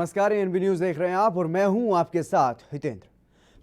नमस्कार, NB news देख रहे हैं आप और मैं हूं आपके साथ हितेंद्र।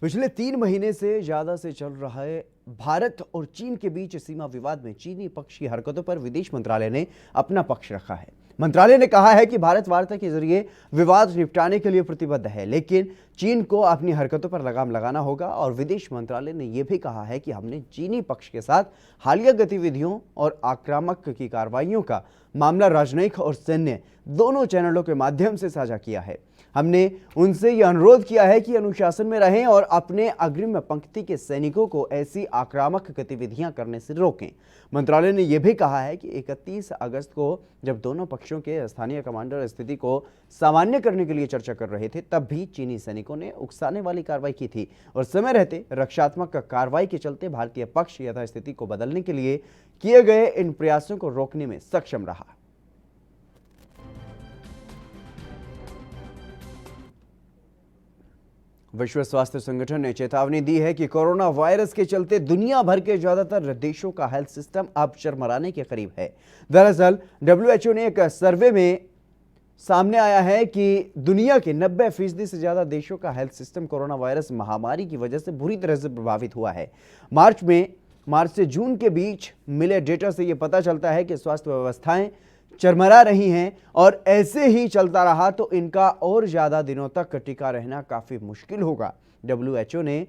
पिछले 3 महीने से ज्यादा से चल रहा है भारत और चीन के बीच सीमा विवाद में चीनी पक्ष की हरकतों पर विदेश मंत्रालय ने अपना पक्ष रखा है। मंत्रालय ने कहा है कि भारत वार्ता के जरिए विवाद निपटाने के लिए प्रतिबद्ध है, लेकिन चीन को अपनी हरकतों पर लगाम लगाना होगा। और विदेश मंत्रालय ने यह भी कहा है कि हमने चीनी पक्ष के साथ हालिया गतिविधियों और आक्रामक की कार्रवाइयों का मामला राजनयिक और सैन्य दोनों चैनलों के माध्यम से साझा किया है। हमने उनसे यह अनुरोध किया है कि अनुशासन में रहें और अपने अग्रिम पंक्ति के सैनिकों को ऐसी आक्रामक गतिविधियां करने से रोकें। मंत्रालय ने यह भी कहा है कि 31 अगस्त को जब दोनों पक्षों के स्थानीय कमांडर स्थिति को सामान्य करने के लिए चर्चा कर रहे थे, तब भी चीनी सैनिकों ने उकसाने वाली कार्रवाई की थी और समय रहते रक्षात्मक कार्रवाई के चलते भारतीय पक्ष यथास्थिति को बदलने के लिए किए गए इन प्रयासों को रोकने में सक्षम रहा। विश्व स्वास्थ्य संगठन ने चेतावनी दी है कि कोरोना वायरस के चलते दुनिया भर के ज्यादातर देशों का हेल्थ सिस्टम अब चरमराने के करीब है। दरअसल WHO ने एक सर्वे में सामने आया है कि दुनिया के 90% से ज्यादा देशों का हेल्थ सिस्टम कोरोना वायरस महामारी की वजह से बुरी तरह से प्रभावित हुआ है। मार्च से जून के बीच मिले डेटा से यह पता चलता है कि स्वास्थ्य व्यवस्थाएं चरमरा रही हैं और ऐसे ही चलता रहा तो इनका और ज्यादा दिनों तक टिका रहना काफी मुश्किल होगा। WHO ने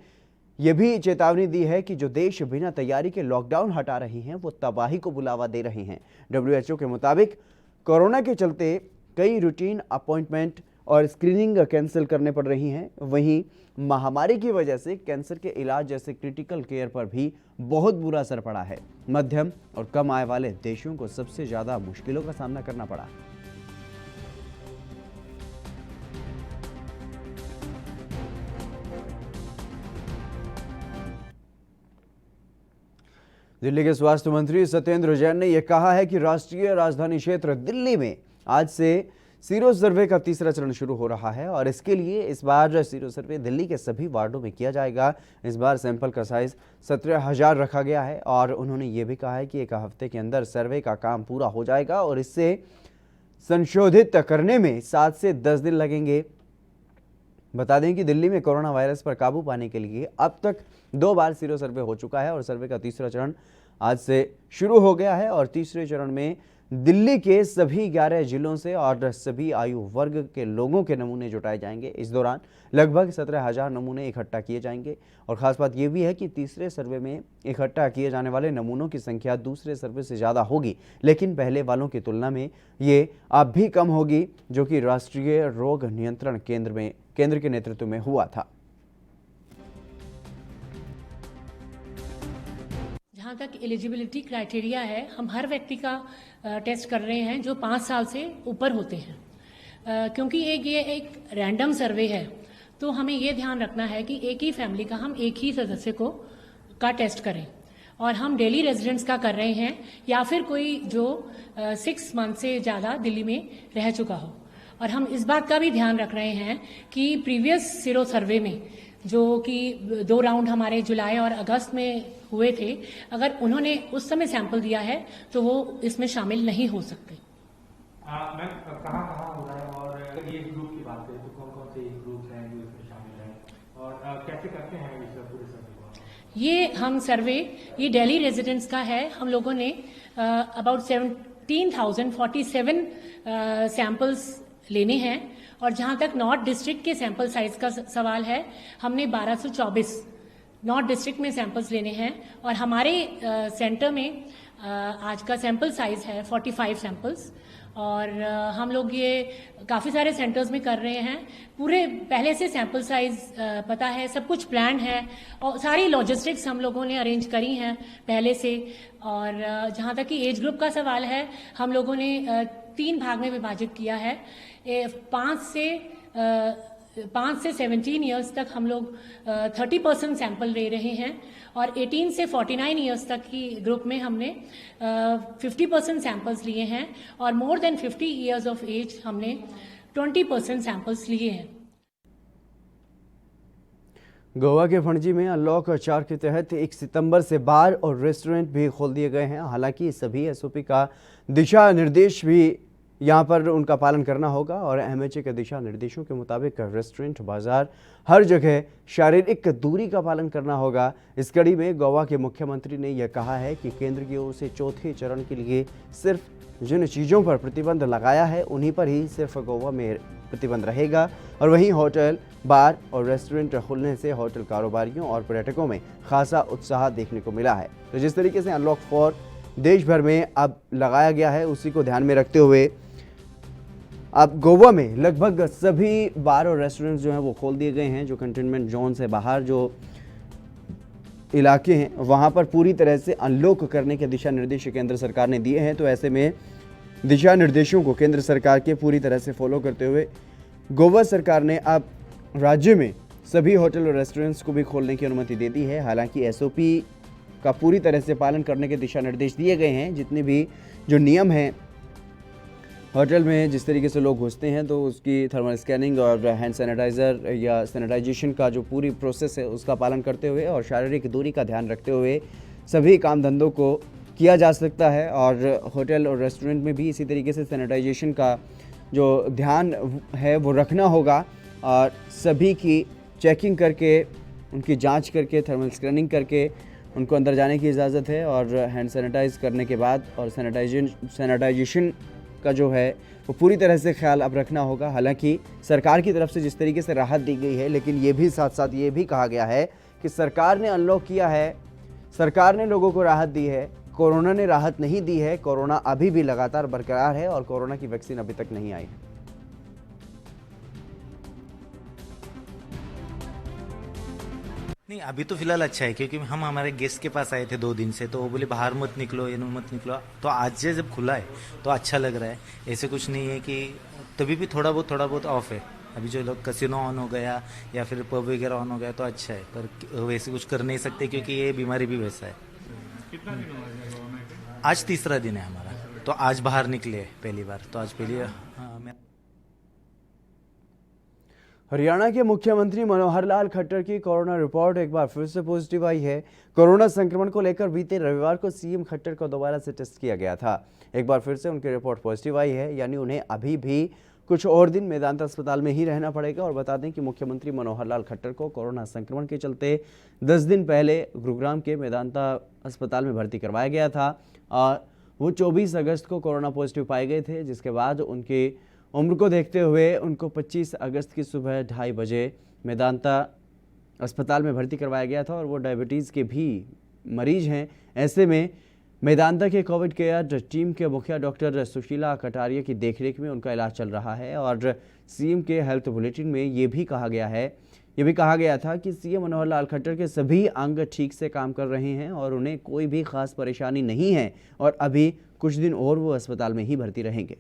यह भी चेतावनी दी है कि जो देश बिना तैयारी के लॉकडाउन हटा रहे हैं वो तबाही को बुलावा दे रहे हैं। WHO के मुताबिक कोरोना के चलते कई रूटीन अपॉइंटमेंट और स्क्रीनिंग कैंसिल करने पड़ रही हैं। वहीं महामारी की वजह से कैंसर के इलाज जैसे क्रिटिकल केयर पर भी बहुत बुरा असर पड़ा है। मध्यम और कम आय वाले देशों को सबसे ज्यादा मुश्किलों का सामना करना पड़ा। दिल्ली के स्वास्थ्य मंत्री सत्येंद्र जैन ने यह कहा है कि राष्ट्रीय राजधानी क्षेत्र दिल्ली में आज से सीरो सर्वे का तीसरा चरण शुरू हो रहा है और इसके लिए इस बार सीरो सर्वे दिल्ली के सभी वार्डों में किया जाएगा। इस बार सैंपल का साइज 17,000 रखा गया है और उन्होंने ये भी कहा है कि 1 हफ्ते के अंदर सर्वे का काम पूरा हो जाएगा और इससे संशोधित करने में 7 से 10 दिन लगेंगे। बता दें कि दिल्ली में कोरोना वायरस पर काबू पाने के लिए अब तक 2 बार सीरो सर्वे हो चुका है और सर्वे का तीसरा चरण आज से शुरू हो गया है और तीसरे चरण में दिल्ली के सभी 11 जिलों से और सभी आयु वर्ग के लोगों के नमूने जुटाए जाएंगे। इस दौरान लगभग 17,000 नमूने इकट्ठा किए जाएंगे और खास बात यह भी है कि तीसरे सर्वे में इकट्ठा किए जाने वाले नमूनों की संख्या दूसरे सर्वे से ज़्यादा होगी, लेकिन पहले वालों की तुलना में ये अब भी कम होगी, जो कि राष्ट्रीय रोग नियंत्रण केंद्र के नेतृत्व में हुआ था। जहाँ तक एलिजिबिलिटी क्राइटेरिया है, हम हर व्यक्ति का टेस्ट कर रहे हैं जो 5 साल से ऊपर होते हैं, क्योंकि ये एक रैंडम सर्वे है, तो हमें ये ध्यान रखना है कि एक ही फैमिली का हम एक ही सदस्य का टेस्ट करें और हम डेली रेजिडेंट्स का कर रहे हैं या फिर कोई जो 6 मंथ से ज़्यादा दिल्ली में रह चुका हो। और हम इस बात का भी ध्यान रख रहे हैं कि प्रीवियस सीरो सर्वे में जो कि 2 राउंड हमारे जुलाई और अगस्त में हुए थे, अगर उन्होंने उस समय सैंपल दिया है तो वो इसमें शामिल नहीं हो सकते। मैम, कहाँ हो रहा है और एज ग्रुप की बात करें तो कौन-कौन से एज ग्रुप हैं जो इसमें शामिल हैं और कैसे करते हैं इस पूरे सर्वे को? ये हम सर्वे ये दिल्ली रेजिडेंट्स का है। हम लोगों ने अबाउट 17,047 सैंपल्स लेने हैं और जहां तक नॉर्थ डिस्ट्रिक्ट के सैंपल साइज का सवाल है, हमने 1224 नॉर्थ डिस्ट्रिक्ट में सैंपल्स लेने हैं और हमारे सेंटर में आज का सैंपल साइज है 45 सैंपल्स और हम लोग ये काफ़ी सारे सेंटर्स में कर रहे हैं। पूरे पहले से सैंपल साइज पता है, सब कुछ प्लान है और सारी लॉजिस्टिक्स हम लोगों ने अरेंज करी हैं पहले से। और जहाँ तक कि एज ग्रुप का सवाल है, हम लोगों ने 3 भाग में विभाजित किया है। 5 से 17 ईयर्स तक हम लोग 30% सैंपल ले रहे हैं और 18 से 49 ईयर्स तक की ग्रुप में हमने 50% सैंपल्स लिए हैं और more than 50 years of age हमने 20% सैंपल्स लिए हैं। गोवा के पणजी में अनलॉक 4 के तहत 1 सितंबर से बार और रेस्टोरेंट भी खोल दिए गए हैं। हालांकि सभी एसओपी का दिशा निर्देश भी यहाँ पर उनका पालन करना होगा और एमएचए के दिशा निर्देशों के मुताबिक रेस्टोरेंट, बाजार, हर जगह शारीरिक दूरी का पालन करना होगा। इस कड़ी में गोवा के मुख्यमंत्री ने यह कहा है कि केंद्र की ओर से चौथे चरण के लिए सिर्फ जिन चीज़ों पर प्रतिबंध लगाया है उन्हीं पर ही सिर्फ गोवा में प्रतिबंध रहेगा। और वहीं होटल, बार और रेस्टोरेंट खुलने से होटल कारोबारियों और पर्यटकों में खासा उत्साह देखने को मिला है। तो जिस तरीके से अनलॉक 4 देश भर में अब लगाया गया है, उसी को ध्यान में रखते हुए अब गोवा में लगभग सभी बार और रेस्टोरेंट्स जो हैं वो खोल दिए गए हैं। जो कंटेनमेंट जोन से बाहर जो इलाके हैं वहाँ पर पूरी तरह से अनलॉक करने के दिशा निर्देश केंद्र सरकार ने दिए हैं। तो ऐसे में दिशा निर्देशों को केंद्र सरकार के पूरी तरह से फॉलो करते हुए गोवा सरकार ने अब राज्य में सभी होटल और रेस्टोरेंट्स को भी खोलने की अनुमति दे दी है। हालांकि एसओपी का पूरी तरह से पालन करने के दिशा निर्देश दिए गए हैं। जितने भी जो नियम हैं होटल में, जिस तरीके से लोग घुसते हैं तो उसकी थर्मल स्कैनिंग और हैंड सैनिटाइज़र या सैनिटाइजेशन का जो पूरी प्रोसेस है उसका पालन करते हुए और शारीरिक दूरी का ध्यान रखते हुए सभी काम धंधों को किया जा सकता है। और होटल और रेस्टोरेंट में भी इसी तरीके से सैनिटाइजेशन का जो ध्यान है वो रखना होगा और सभी की चेकिंग करके, उनकी जांच करके, थर्मल स्कैनिंग करके उनको अंदर जाने की इजाज़त है। और हैंड सैनिटाइज करने के बाद और सैनिटाइजेशन का जो है वो पूरी तरह से ख्याल अब रखना होगा। हालांकि सरकार की तरफ से जिस तरीके से राहत दी गई है, लेकिन ये भी साथ साथ ये भी कहा गया है कि सरकार ने अनलॉक किया है, सरकार ने लोगों को राहत दी है, कोरोना ने राहत नहीं दी है। कोरोना अभी भी लगातार बरकरार है और कोरोना की वैक्सीन अभी तक नहीं आई है। नहीं, अभी तो फिलहाल अच्छा है क्योंकि हम हमारे गेस्ट के पास आए थे 2 दिन से, तो वो बोले बाहर मत निकलो, ये मत निकलो। तो आज से जब खुला है तो अच्छा लग रहा है। ऐसे कुछ नहीं है कि तभी भी थोड़ा बहुत ऑफ है। अभी जो लोग कैसीनो ऑन हो गया या फिर पब वगैरह ऑन हो गया तो अच्छा है, पर वैसे कुछ कर नहीं सकते क्योंकि ये बीमारी भी वैसा है। कितना दिन हो गया? आज तीसरा दिन है हमारा, तो आज बाहर निकले पहली बार, तो आज पहली मैं हरियाणा के मुख्यमंत्री मनोहर लाल खट्टर की कोरोना रिपोर्ट एक बार फिर से पॉजिटिव आई है। कोरोना संक्रमण को लेकर बीते रविवार को सीएम खट्टर को दोबारा से टेस्ट किया गया था। एक बार फिर से उनकी रिपोर्ट पॉजिटिव आई है, यानी उन्हें अभी भी कुछ और दिन मेदांता अस्पताल में ही रहना पड़ेगा। और बता दें कि मुख्यमंत्री मनोहर लाल खट्टर को कोरोना संक्रमण के चलते 10 दिन पहले गुरुग्राम के मेदांता अस्पताल में भर्ती करवाया गया था और वो 24 अगस्त को कोरोना पॉजिटिव पाए गए थे, जिसके बाद उनकी उम्र को देखते हुए उनको 25 अगस्त की सुबह 2:30 बजे मेदांता अस्पताल में भर्ती करवाया गया था और वो डायबिटीज़ के भी मरीज हैं। ऐसे में मेदांता के कोविड केयर टीम के मुखिया डॉक्टर सुशीला कटारिया की देखरेख में उनका इलाज चल रहा है। और सीएम के हेल्थ बुलेटिन में ये भी कहा गया था कि सीएम मनोहर लाल खट्टर के सभी अंग ठीक से काम कर रहे हैं और उन्हें कोई भी खास परेशानी नहीं है और अभी कुछ दिन और वो अस्पताल में ही भर्ती रहेंगे।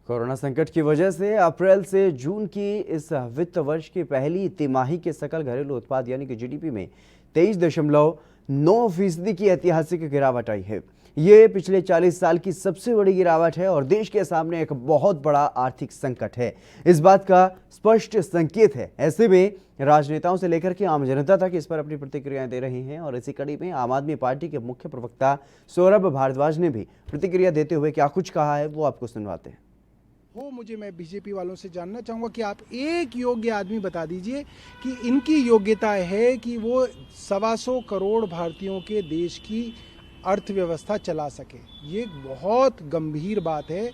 कोरोना संकट की वजह से अप्रैल से जून की इस वित्त वर्ष की पहली तिमाही के सकल घरेलू उत्पाद यानी कि जीडीपी में 23.9% की ऐतिहासिक गिरावट आई है। ये पिछले 40 साल की सबसे बड़ी गिरावट है और देश के सामने एक बहुत बड़ा आर्थिक संकट है, इस बात का स्पष्ट संकेत है। ऐसे में राजनेताओं से लेकर के आम जनता तक इस पर अपनी प्रतिक्रियाएं दे रहे हैं और इसी कड़ी में आम आदमी पार्टी के मुख्य प्रवक्ता सौरभ भारद्वाज ने भी प्रतिक्रिया देते हुए क्या कुछ कहा है वो आपको सुनवाते हैं। मैं बीजेपी वालों से जानना चाहूँगा कि आप एक योग्य आदमी बता दीजिए कि इनकी योग्यता है कि वो 125 करोड़ भारतीयों के देश की अर्थव्यवस्था चला सके। ये बहुत गंभीर बात है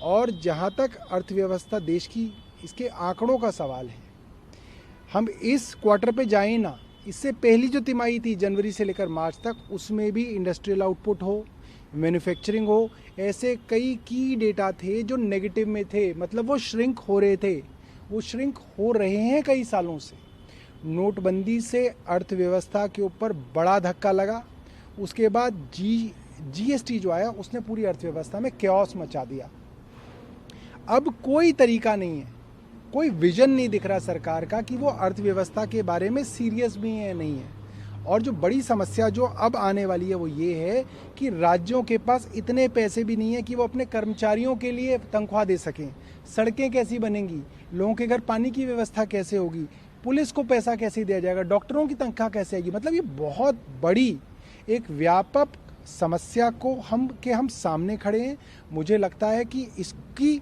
और जहाँ तक अर्थव्यवस्था देश की, इसके आंकड़ों का सवाल है। हम इस क्वार्टर पे जाएं ना, इससे पहली जो तिमाही थी जनवरी से लेकर मार्च तक, उसमें भी इंडस्ट्रियल आउटपुट हो, मैन्युफैक्चरिंग हो, ऐसे कई की डेटा थे जो नेगेटिव में थे, मतलब वो श्रिंक हो रहे थे, वो श्रिंक हो रहे हैं कई सालों से। नोटबंदी से अर्थव्यवस्था के ऊपर बड़ा धक्का लगा, उसके बाद जीएसटी जो आया उसने पूरी अर्थव्यवस्था में कैओस मचा दिया। अब कोई तरीका नहीं है, कोई विजन नहीं दिख रहा सरकार का कि वो अर्थव्यवस्था के बारे में सीरियस भी है नहीं है। और जो बड़ी समस्या जो अब आने वाली है वो ये है कि राज्यों के पास इतने पैसे भी नहीं है कि वो अपने कर्मचारियों के लिए तनख्वाह दे सकें। सड़कें कैसी बनेंगी, लोगों के घर पानी की व्यवस्था कैसे होगी, पुलिस को पैसा कैसे दिया जाएगा, डॉक्टरों की तनख्वाह कैसे आएगी। मतलब ये बहुत बड़ी एक व्यापक समस्या को हम सामने खड़े हैं। मुझे लगता है कि इसकी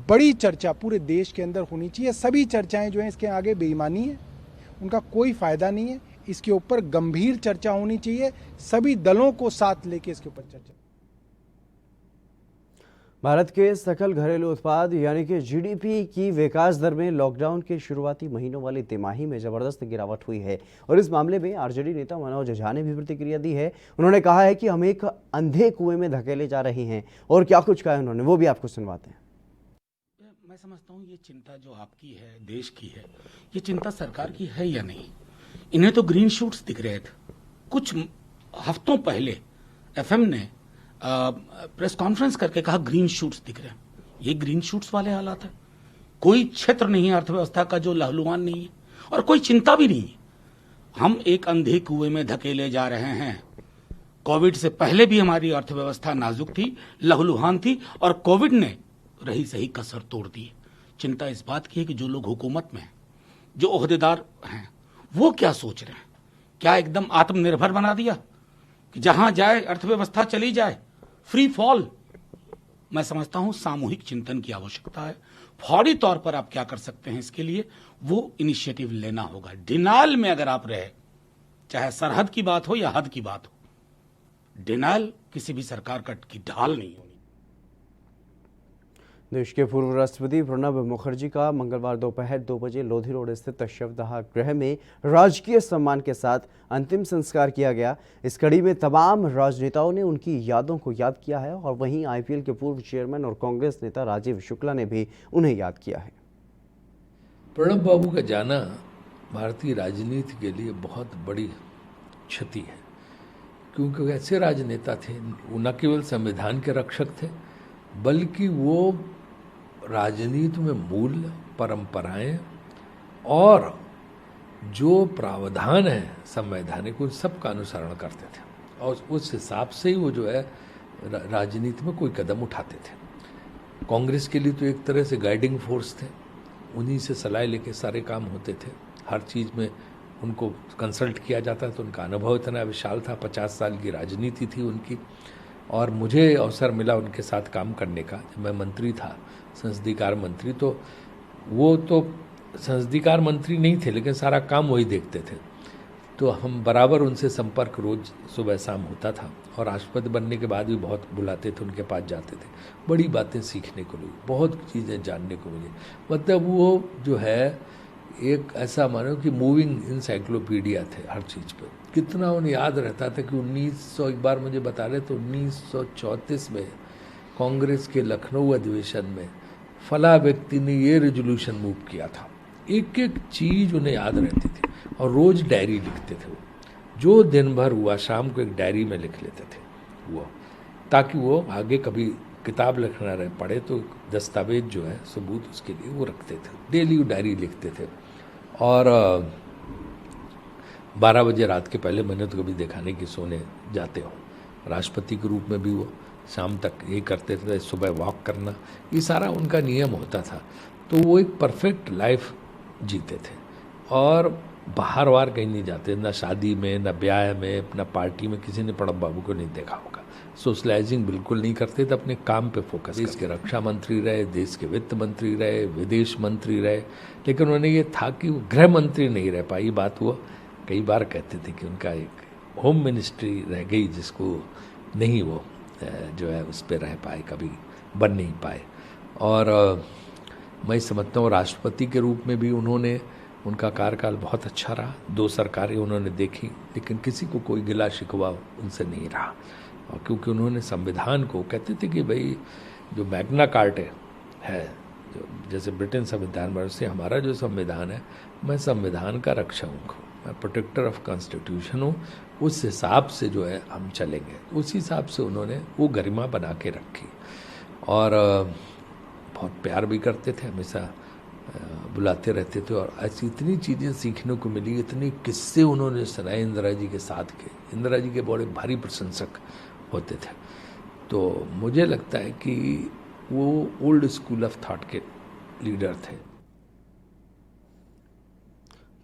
बड़ी चर्चा पूरे देश के अंदर होनी चाहिए। सभी चर्चाएं जो हैं इसके आगे बेईमानी है, उनका कोई फायदा नहीं है। इसके ऊपर गंभीर चर्चा होनी चाहिए, सभी दलों को साथ लेके इसके ऊपर चर्चा। भारत के सकल घरेलू उत्पाद यानी कि जीडीपी की विकास दर में लॉकडाउन के शुरुआती महीनों वाली तिमाही में जबरदस्त गिरावट हुई है और इस मामले में आरजेडी नेता मनोज झा ने भी प्रतिक्रिया दी है। उन्होंने कहा है कि हम एक अंधे कुएं में धकेले जा रहे हैं और क्या कुछ कहा है उन्होंने, वो भी आपको सुनवाते हैं। मैं समझता हूँ ये चिंता जो आपकी है, देश की है, ये चिंता सरकार की है या नहीं। इन्हें तो ग्रीन शूट्स दिख रहे थे। कुछ हफ्तों पहले एफएम ने प्रेस कॉन्फ्रेंस करके कहा ग्रीन शूट्स दिख रहे हैं। ये ग्रीन शूट्स वाले हालात है। कोई क्षेत्र नहीं है अर्थव्यवस्था का जो लहलुहान नहीं है और कोई चिंता भी नहीं है। हम एक अंधे कुएं में धकेले जा रहे हैं। कोविड से पहले भी हमारी अर्थव्यवस्था नाजुक थी, लहलुहान थी और कोविड ने रही सही कसर तोड़ दी। चिंता इस बात की है कि जो लोग हुकूमत में हैं, जो ओहदेदार हैं, वो क्या सोच रहे हैं। क्या एकदम आत्मनिर्भर बना दिया कि जहां जाए अर्थव्यवस्था चली जाए, फ्री फॉल। मैं समझता हूं सामूहिक चिंतन की आवश्यकता है। फौरी तौर पर आप क्या कर सकते हैं, इसके लिए वो इनिशिएटिव लेना होगा। डिनाइल में अगर आप रहे, चाहे सरहद की बात हो या हद की बात हो, डिनाइल किसी भी सरकार की ढाल नहीं होनी। देश के पूर्व राष्ट्रपति प्रणब मुखर्जी का मंगलवार दोपहर 2 बजे लोधी रोड स्थित शवदाह गृह में राजकीय सम्मान के साथ अंतिम संस्कार किया गया। इस कड़ी में तमाम राजनेताओं ने उनकी यादों को याद किया है और वहीं आईपीएल के पूर्व चेयरमैन और कांग्रेस नेता राजीव शुक्ला ने भी उन्हें याद किया है। प्रणब बाबू का जाना भारतीय राजनीति के लिए बहुत बड़ी क्षति है, क्योंकि ऐसे राजनेता थे, वो न केवल संविधान के रक्षक थे, बल्कि वो राजनीति में मूल्य, परंपराएं और जो प्रावधान है संवैधानिक, उन सब का अनुसरण करते थे और उस हिसाब से ही वो जो है राजनीति में कोई कदम उठाते थे। कांग्रेस के लिए तो एक तरह से गाइडिंग फोर्स थे, उन्हीं से सलाह लेके सारे काम होते थे। हर चीज़ में उनको कंसल्ट किया जाता था। तो उनका अनुभव इतना विशाल था, 50 साल की राजनीति थी उनकी। और मुझे अवसर मिला उनके साथ काम करने का। जब मैं मंत्री था, संसदीय कार्य मंत्री, तो वो तो संसदीय कार्य मंत्री नहीं थे, लेकिन सारा काम वही देखते थे। तो हम बराबर उनसे संपर्क रोज सुबह शाम होता था और राष्ट्रपति बनने के बाद भी बहुत बुलाते थे, उनके पास जाते थे। बड़ी बातें सीखने को मिली, बहुत चीज़ें जानने को मिली। मतलब वो जो है एक ऐसा मानो कि मूविंग इंसाइक्लोपीडिया थे हर चीज़ पे। कितना उन्हें याद रहता था कि 1900, एक बार मुझे बता रहे तो 1934 में कांग्रेस के लखनऊ अधिवेशन में फला व्यक्ति ने ये रेजोल्यूशन मूव किया था। एक एक चीज़ उन्हें याद रहती थी और रोज़ डायरी लिखते थे। वो जो दिन भर हुआ शाम को एक डायरी में लिख लेते थे वो, ताकि वो आगे कभी किताब लिखना रहे पढ़े तो दस्तावेज जो है सबूत उसके लिए वो रखते थे। डेली वो डायरी लिखते थे। और 12 बजे रात के पहले मैंने तो कभी देखा नहीं कि सोने जाते हो। राष्ट्रपति के रूप में भी वो शाम तक ये करते थे, सुबह वॉक करना, ये सारा उनका नियम होता था। तो वो एक परफेक्ट लाइफ जीते थे और बाहर वार कहीं नहीं जाते, ना शादी में, ना ब्याह में, ना पार्टी में। किसी ने प्रणब बाबू को नहीं देखा होगा। सोशलाइजिंग बिल्कुल नहीं करते थे, अपने काम पे फोकस। देश के रक्षा मंत्री रहे, देश के वित्त मंत्री रहे, विदेश मंत्री रहे, लेकिन उन्हें ये था कि वो गृह मंत्री नहीं रह पाई। बात वो कई बार कहते थे कि उनका एक होम मिनिस्ट्री रह गई, जिसको नहीं वो जो है उस पर रह पाए, कभी बन नहीं पाए। और मैं समझता हूँ राष्ट्रपति के रूप में भी उन्होंने, उनका कार्यकाल बहुत अच्छा रहा। 2 सरकारें उन्होंने देखी, लेकिन किसी को कोई गिला शिकवा उनसे नहीं रहा। और क्योंकि उन्होंने संविधान को, कहते थे कि भाई जो मैग्ना कार्टा है, जो जैसे ब्रिटेन संविधान बना, उससे हमारा जो संविधान है, मैं संविधान का रक्षक हूँ, मैं प्रोटेक्टर ऑफ कॉन्स्टिट्यूशन हूँ, उस हिसाब से जो है हम चलेंगे। उस हिसाब से उन्होंने वो गरिमा बना के रखी और बहुत प्यार भी करते थे, हमेशा बुलाते रहते थे। और ऐसी इतनी चीज़ें सीखने को मिली, इतनी किस्से उन्होंने सुनाए इंदिरा जी के साथ के। इंदिरा जी के बड़े भारी प्रशंसक होते थे। तो मुझे लगता है कि वो ओल्ड स्कूल ऑफ थॉट के लीडर थे।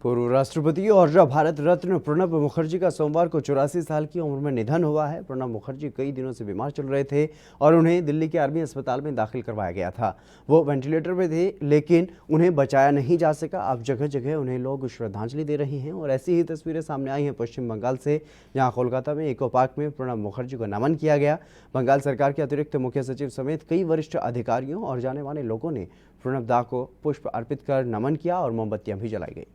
पूर्व राष्ट्रपति और भारत रत्न प्रणब मुखर्जी का सोमवार को 84 साल की उम्र में निधन हुआ है। प्रणब मुखर्जी कई दिनों से बीमार चल रहे थे और उन्हें दिल्ली के आर्मी अस्पताल में दाखिल करवाया गया था। वो वेंटिलेटर में थे, लेकिन उन्हें बचाया नहीं जा सका। अब जगह जगह उन्हें लोग श्रद्धांजलि दे रहे हैं और ऐसी ही तस्वीरें सामने आई हैं पश्चिम बंगाल से, जहाँ कोलकाता में इको पार्क में प्रणब मुखर्जी को नमन किया गया। बंगाल सरकार के अतिरिक्त मुख्य सचिव समेत कई वरिष्ठ अधिकारियों और जाने माने लोगों ने प्रणब दा को पुष्प अर्पित कर नमन किया और मोमबत्तियां भी जलाई गई।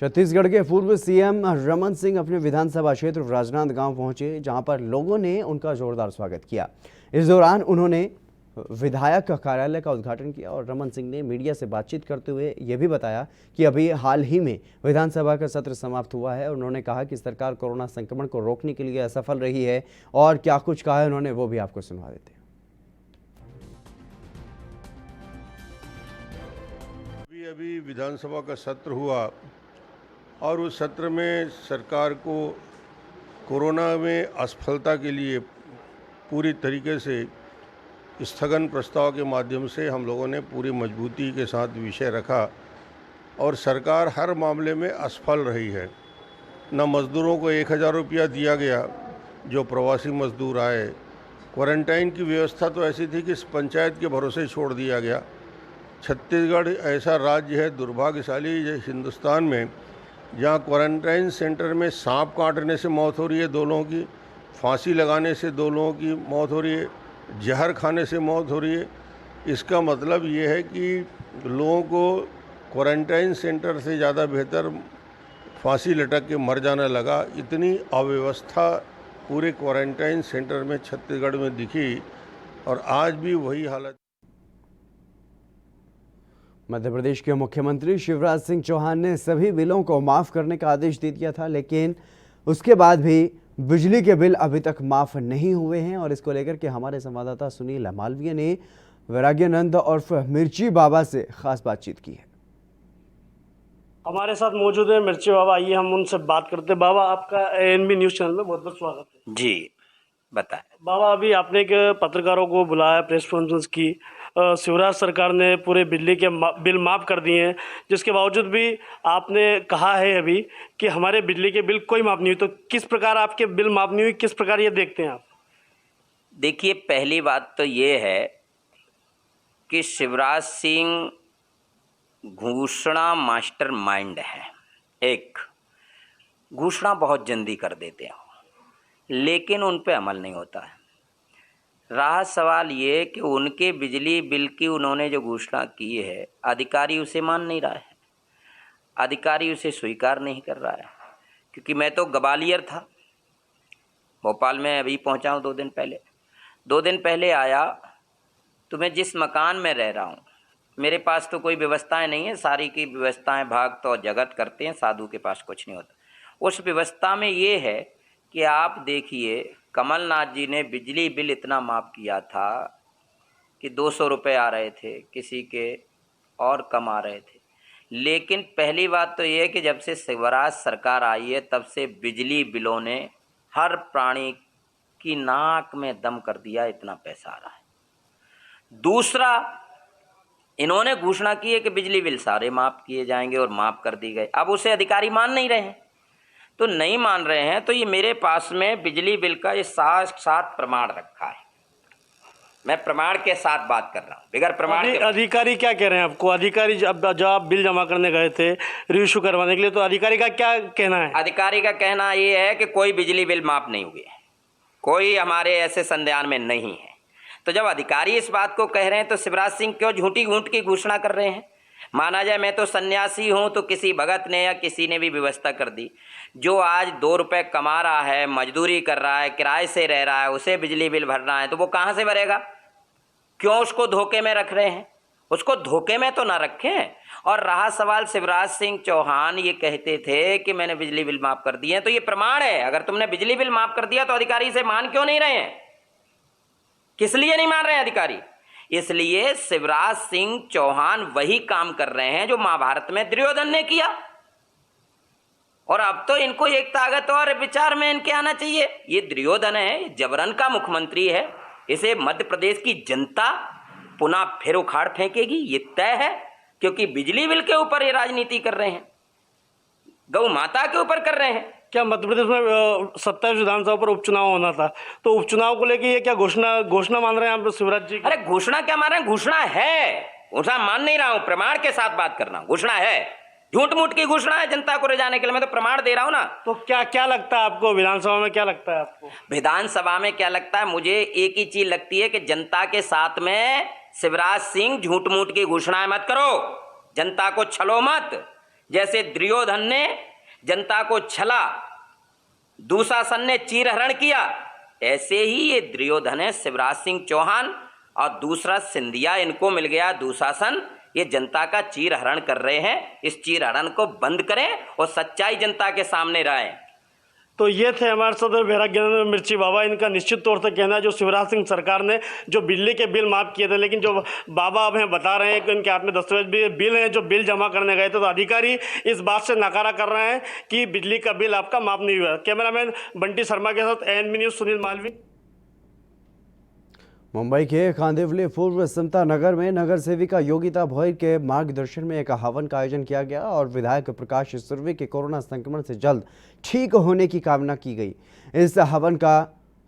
छत्तीसगढ़ के पूर्व सीएम रमन सिंह अपने विधानसभा क्षेत्र राजनांदगांव पहुंचे, जहां पर लोगों ने उनका जोरदार स्वागत किया। इस दौरान उन्होंने विधायक कार्यालय का उद्घाटन किया और रमन सिंह ने मीडिया से बातचीत करते हुए यह भी बताया कि अभी हाल ही में विधानसभा का सत्र समाप्त हुआ है। उन्होंने कहा कि सरकार कोरोना संक्रमण को रोकने के लिए असफल रही है और क्या कुछ कहा है उन्होंने, वो भी आपको सुनवा देते हैं। अभी विधानसभा का सत्र हुआ और उस सत्र में सरकार को कोरोना में असफलता के लिए पूरी तरीके से स्थगन प्रस्ताव के माध्यम से हम लोगों ने पूरी मजबूती के साथ विषय रखा और सरकार हर मामले में असफल रही है। न मज़दूरों को 1000 रुपया दिया गया जो प्रवासी मज़दूर आए, क्वारंटाइन की व्यवस्था तो ऐसी थी कि पंचायत के भरोसे छोड़ दिया गया। छत्तीसगढ़ ऐसा राज्य है दुर्भाग्यशाली हिंदुस्तान में जहाँ क्वारंटाइन सेंटर में सांप काटने से मौत हो रही है 2 लोगों की, फांसी लगाने से 2 लोगों की मौत हो रही है, जहर खाने से मौत हो रही है। इसका मतलब ये है कि लोगों को क्वारंटाइन सेंटर से ज़्यादा बेहतर फांसी लटक के मर जाने लगा। इतनी अव्यवस्था पूरे क्वारंटाइन सेंटर में छत्तीसगढ़ में दिखी और आज भी वही हालत। मध्य प्रदेश के मुख्यमंत्री शिवराज सिंह चौहान ने सभी बिलों को माफ करने का आदेश दे दिया था, लेकिन उसके बाद भी बिजली के बिल अभी तक माफ नहीं हुए हैं और इसको लेकर के हमारे संवाददाता सुनील मालवीय ने वैराग्यानंद उर्फ मिर्ची बाबा से खास बातचीत की है। हमारे साथ मौजूद है मिर्ची बाबा, आइए हम उनसे बात करते हैं। बाबा, आपका एएनबी न्यूज चैनल में बहुत बहुत स्वागत है। जी बताएं। बाबा, अभी आपने एक पत्रकारों को बुलाया, प्रेस कॉन्फ्रेंस की। शिवराज सरकार ने पूरे बिजली के बिल माफ़ कर दिए हैं, जिसके बावजूद भी आपने कहा है अभी कि हमारे बिजली के बिल कोई माफ़ नहीं हुई। तो किस प्रकार आपके बिल माफ़ नहीं हुई, किस प्रकार ये देखते हैं आप? देखिए, पहली बात तो ये है कि शिवराज सिंह घोषणा मास्टर माइंड है। एक घोषणा बहुत जल्दी कर देते हैं, लेकिन उन पे अमल नहीं होता है। रहा सवाल ये कि उनके बिजली बिल की उन्होंने जो घोषणा की है, अधिकारी उसे मान नहीं रहा है, अधिकारी उसे स्वीकार नहीं कर रहा है। क्योंकि मैं तो ग्वालियर था, भोपाल में अभी पहुंचा हूं 2 दिन पहले। 2 दिन पहले आया तो मैं जिस मकान में रह रहा हूं, मेरे पास तो कोई व्यवस्थाएं नहीं है, सारी की व्यवस्थाएं भाग तो जगत करते हैं, साधु के पास कुछ नहीं होता। उस व्यवस्था में ये है कि आप देखिए, कमलनाथ जी ने बिजली बिल इतना माफ़ किया था कि 200 रुपये आ रहे थे, किसी के और कम आ रहे थे। लेकिन पहली बात तो ये है कि जब से शिवराज सरकार आई है, तब से बिजली बिलों ने हर प्राणी की नाक में दम कर दिया, इतना पैसा आ रहा है। दूसरा, इन्होंने घोषणा की है कि बिजली बिल सारे माफ़ किए जाएंगे और माफ़ कर दी गए। अब उसे अधिकारी मान नहीं रहे हैं, तो नहीं मान रहे हैं तो ये मेरे पास में बिजली बिल का ये साथ प्रमाण रखा है। मैं प्रमाण के साथ बात कर रहा हूँ, बिगर प्रमाण के। अधिकारी क्या कह रहे हैं आपको? अधिकारी जब आप बिल जमा करने गए थे रीइश्यू करवाने के लिए, तो अधिकारी का क्या कहना है? अधिकारी का कहना ये है कि कोई बिजली बिल माफ नहीं हुए, कोई हमारे ऐसे संज्ञान में नहीं है। तो जब अधिकारी इस बात को कह रहे हैं तो शिवराज सिंह क्यों झूठी घूंट की घोषणा कर रहे हैं? माना जाए मैं तो सन्यासी हूं, तो किसी भगत ने या किसी ने भी व्यवस्था कर दी। जो आज 2 रुपए कमा रहा है, मजदूरी कर रहा है, किराए से रह रहा है, उसे बिजली बिल भरना है, तो वो कहाँ से भरेगा? क्यों उसको धोखे में रख रहे हैं? उसको धोखे में तो ना रखें। और रहा सवाल, शिवराज सिंह चौहान ये कहते थे कि मैंने बिजली बिल माफ कर दिए, तो ये प्रमाण है। अगर तुमने बिजली बिल माफ कर दिया तो अधिकारी से मान क्यों नहीं रहे हैं? किस लिए नहीं मान रहे हैं अधिकारी? इसलिए शिवराज सिंह चौहान वही काम कर रहे हैं जो महाभारत में दुर्योधन ने किया। और अब तो इनको एक ताकत और विचार में इनके आना चाहिए। ये दुर्योधन है, जबरन का मुख्यमंत्री है, इसे मध्य प्रदेश की जनता पुनः फिर उखाड़ फेंकेगी, ये तय है। क्योंकि बिजली बिल के ऊपर ये राजनीति कर रहे हैं, गौ माता के ऊपर कर रहे हैं। क्या मध्य प्रदेश में 27 विधानसभा पर उपचुनाव होना था, तो उपचुनाव को लेकर ये क्या घोषणा मान रहे हैं आप शिवराज जी? अरे घोषणा क्या मान रहे हैं? घोषणा है, घोषणा मान नहीं रहा हूं, प्रमाण के साथ बात करना। घोषणा है, झूठ मूठ की घोषणा है जनता को रिझाने के लिए, मैं तो प्रमाण दे रहा हूं ना। तो क्या लगता है आपको विधानसभा में, क्या लगता है आपको? विधानसभा में क्या लगता है? मुझे एक ही चीज लगती है कि जनता के साथ में शिवराज सिंह झूठ मूठ की घोषणाएं मत करो, जनता को छलो मत। जैसे दुर्योधन ने जनता को छला, दुशासन ने चीरहरण किया, ऐसे ही ये दुर्योधन है शिवराज सिंह चौहान, और दूसरा सिंधिया, इनको मिल गया दुशासन। ये जनता का चीरहरण कर रहे हैं, इस चीरहरण को बंद करें और सच्चाई जनता के सामने लाएं। तो ये थे हमारे साथ वैराग्यानंद मिर्ची बाबा। इनका निश्चित तौर से कहना है जो शिवराज सिंह सरकार ने जो बिजली के बिल माफ़ किए थे, लेकिन जो बाबा अब हैं बता रहे हैं कि उनके हाथ में दस्तावेज भी बिल हैं, जो बिल जमा करने गए थे, तो अधिकारी इस बात से नकारा कर रहे हैं कि बिजली का बिल आपका माफ़ नहीं हुआ। कैमरामैन बंटी शर्मा के साथ ANB न्यूज़ सुनील मालवी। मुंबई के कांदिवली पूर्व समता नगर में नगर सेविका योगिता भोयर के मार्गदर्शन में एक हवन का आयोजन किया गया और विधायक प्रकाश सुरवे के कोरोना संक्रमण से जल्द ठीक होने की कामना की गई। इस हवन का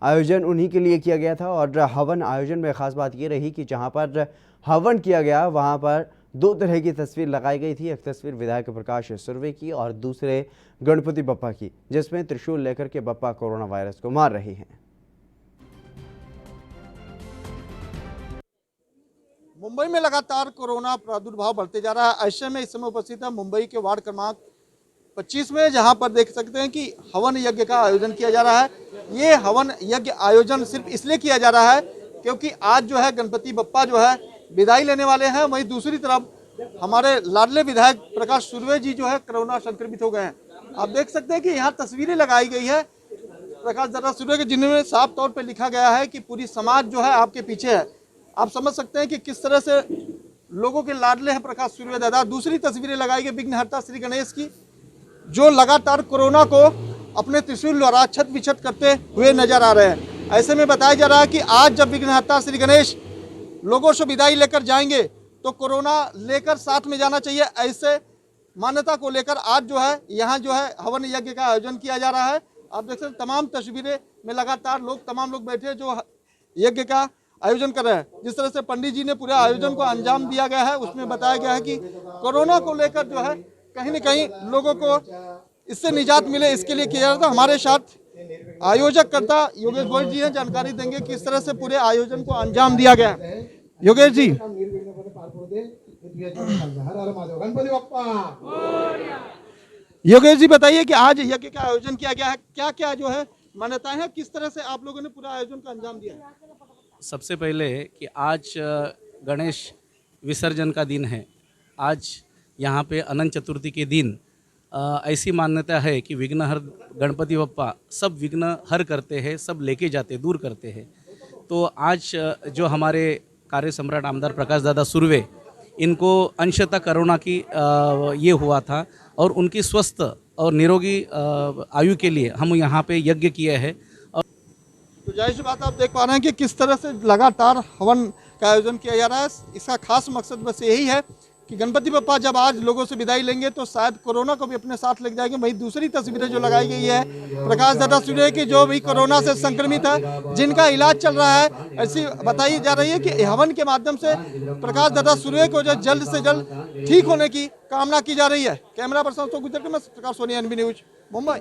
आयोजन उन्हीं के लिए किया गया था और हवन आयोजन में खास बात ये रही कि जहां पर हवन किया गया वहां पर दो तरह की तस्वीर लगाई गई थी। एक तस्वीर विधायक प्रकाश सुरवे की और दूसरे गणपति बप्पा की, जिसमें त्रिशूल लेकर के बप्पा कोरोना वायरस को मार रहे हैं। मुंबई में लगातार कोरोना प्रादुर्भाव बढ़ते जा रहा है। ऐसे में इस समय उपस्थित है मुंबई के वार्ड क्रमांक 25 में, जहां पर देख सकते हैं कि हवन यज्ञ का आयोजन किया जा रहा है। ये हवन यज्ञ आयोजन सिर्फ इसलिए किया जा रहा है क्योंकि आज जो है गणपति बप्पा जो है विदाई लेने वाले हैं। वहीं दूसरी तरफ हमारे लाडले विधायक प्रकाश सुरवे जी जो है कोरोना संक्रमित हो गए हैं। आप देख सकते हैं कि यहाँ तस्वीरें लगाई गई है प्रकाश दादा सुरवे के, जिनमें साफ तौर पर लिखा गया है कि पूरी समाज जो है आपके पीछे है। आप समझ सकते हैं कि किस तरह से लोगों के लाडले हैं प्रकाश सुरवे दादा। दूसरी तस्वीरें लगाई गई विघ्नहर्ता श्री गणेश की, जो लगातार कोरोना को अपने त्रिशूल द्वारा छत विछत करते हुए नजर आ रहे हैं। ऐसे में बताया जा रहा है कि आज जब विघ्नहर्ता श्री गणेश लोगों से विदाई लेकर जाएंगे तो कोरोना लेकर साथ में जाना चाहिए। ऐसे मान्यता को लेकर आज जो है यहाँ जो है हवन यज्ञ का आयोजन किया जा रहा है। आप देख सकते हैं तमाम तस्वीरें में लगातार तमाम लोग बैठे जो यज्ञ का आयोजन कर रहे हैं। जिस तरह से पंडित जी ने पूरे आयोजन को अंजाम दिया गया है, उसमें बताया गया है कि कोरोना को लेकर जो है कहीं न कहीं लोगों को इससे निजात मिले, इसके लिए किया जाता है। हमारे साथ आयोजक कर्ता योगेश भोयर जी हैं, जानकारी देंगे किस तरह से पूरे आयोजन को अंजाम दिया गया। योगेश जी, योगेश जी बताइए कि आज यज्ञ का आयोजन किया गया है, क्या क्या जो है मान्यताएं हैं, किस तरह से आप लोगों ने पूरा आयोजन का अंजाम दिया? सबसे पहले कि आज गणेश विसर्जन का दिन है। आज यहाँ पे अनंत चतुर्थी के दिन ऐसी मान्यता है कि विघ्नहर गणपति बप्पा सब विघ्न हर करते हैं, सब लेके जाते, दूर करते हैं। तो आज जो हमारे कार्य सम्राट आमदार प्रकाश दादा सुरवे, इनको अंशतः कोरोना की ये हुआ था और उनकी स्वस्थ और निरोगी आयु के लिए हम यहाँ पे यज्ञ किए हैं। तो जाहिर सी बात आप देख पा रहे हैं कि किस तरह से लगातार हवन का आयोजन किया जा रहा है। इसका खास मकसद बस यही है कि गणपति बप्पा जब आज लोगों से विदाई लेंगे तो शायद कोरोना को भी अपने साथ लेके जाएंगे। वहीं दूसरी तस्वीरें जो लगाई गई है प्रकाश दादा सुरवे की, जो भी कोरोना से संक्रमित है, जिनका इलाज चल रहा है, ऐसी बताई जा रही है कि हवन के माध्यम से प्रकाश दादा सुरवे को जो जल्द से जल्द ठीक होने की कामना की जा रही है। कैमरा पर्सन तो गुजर के मैं प्रकाश सोनी, ANB न्यूज मुंबई।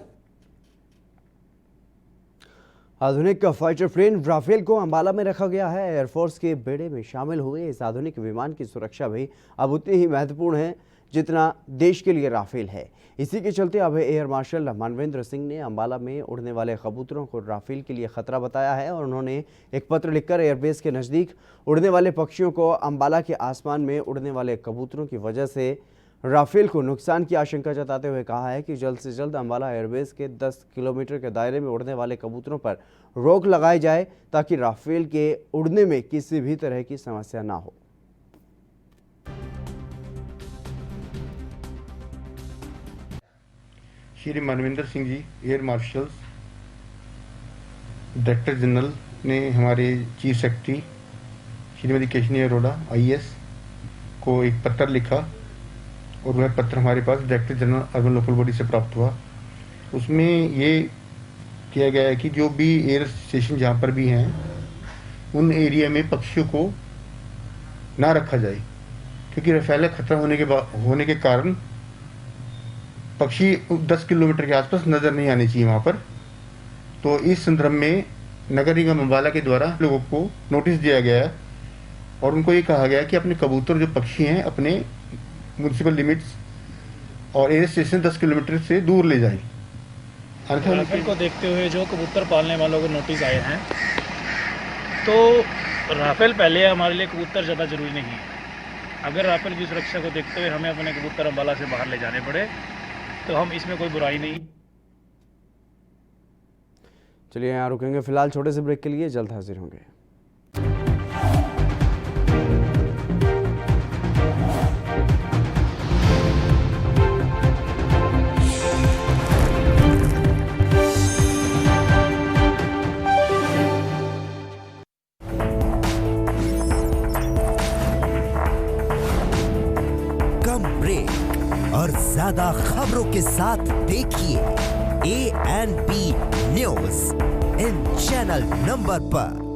आधुनिक फाइटर प्लेन राफेल को अंबाला में रखा गया है। एयरफोर्स के बेड़े में शामिल हुए इस आधुनिक विमान की सुरक्षा भी अब उतनी ही महत्वपूर्ण है जितना देश के लिए राफेल है। इसी के चलते अब एयर मार्शल मानवेंद्र सिंह ने अंबाला में उड़ने वाले कबूतरों को राफेल के लिए खतरा बताया है और उन्होंने एक पत्र लिखकर एयरबेस के नज़दीक उड़ने वाले पक्षियों को अंबाला के आसमान में उड़ने वाले कबूतरों की वजह से राफेल को नुकसान की आशंका जताते हुए कहा है कि जल्द से जल्द अंबाला एयरबेस के 10 किलोमीटर के दायरे में उड़ने वाले कबूतरों पर रोक लगाई जाए ताकि राफेल के उड़ने में किसी भी तरह की समस्या ना हो। Shri Manvinder Singh ji air marshals director general ने हमारे chief secretary Shrimati Keshni Arora IAS को एक पत्र लिखा और वह पत्र हमारे पास director general urban local body से प्राप्त हुआ। उसमें ये किया गया है कि जो भी एयर स्टेशन जहाँ पर भी हैं उन एरिया में पक्षियों को ना रखा जाए, क्योंकि रफेला खतरा होने के कारण पक्षी 10 किलोमीटर के आसपास नजर नहीं आने चाहिए वहाँ पर। तो इस संदर्भ में नगर निगम अम्बाला के द्वारा लोगों को नोटिस दिया गया है और उनको ये कहा गया कि अपने कबूतर जो पक्षी हैं अपने म्यूनिसिपल लिमिट्स और एयर स्टेशन 10 किलोमीटर से दूर ले जाएं। राफेल को देखते हुए जो कबूतर पालने वालों को नोटिस आए हैं, तो राफेल पहले हमारे लिए कबूतर ज़्यादा जरूरी नहीं है। अगर राफेल की सुरक्षा को देखते हुए हमें अपने कबूतर अम्बाला से बाहर ले जाने पड़े तो हम इसमें कोई बुराई नहीं। चलिए यहाँ रुकेंगे फिलहाल छोटे से ब्रेक के लिए, जल्द हाजिर होंगे। कम ब्रेक और ज्यादा खबरों के साथ देखिए ANP news in channel number पर।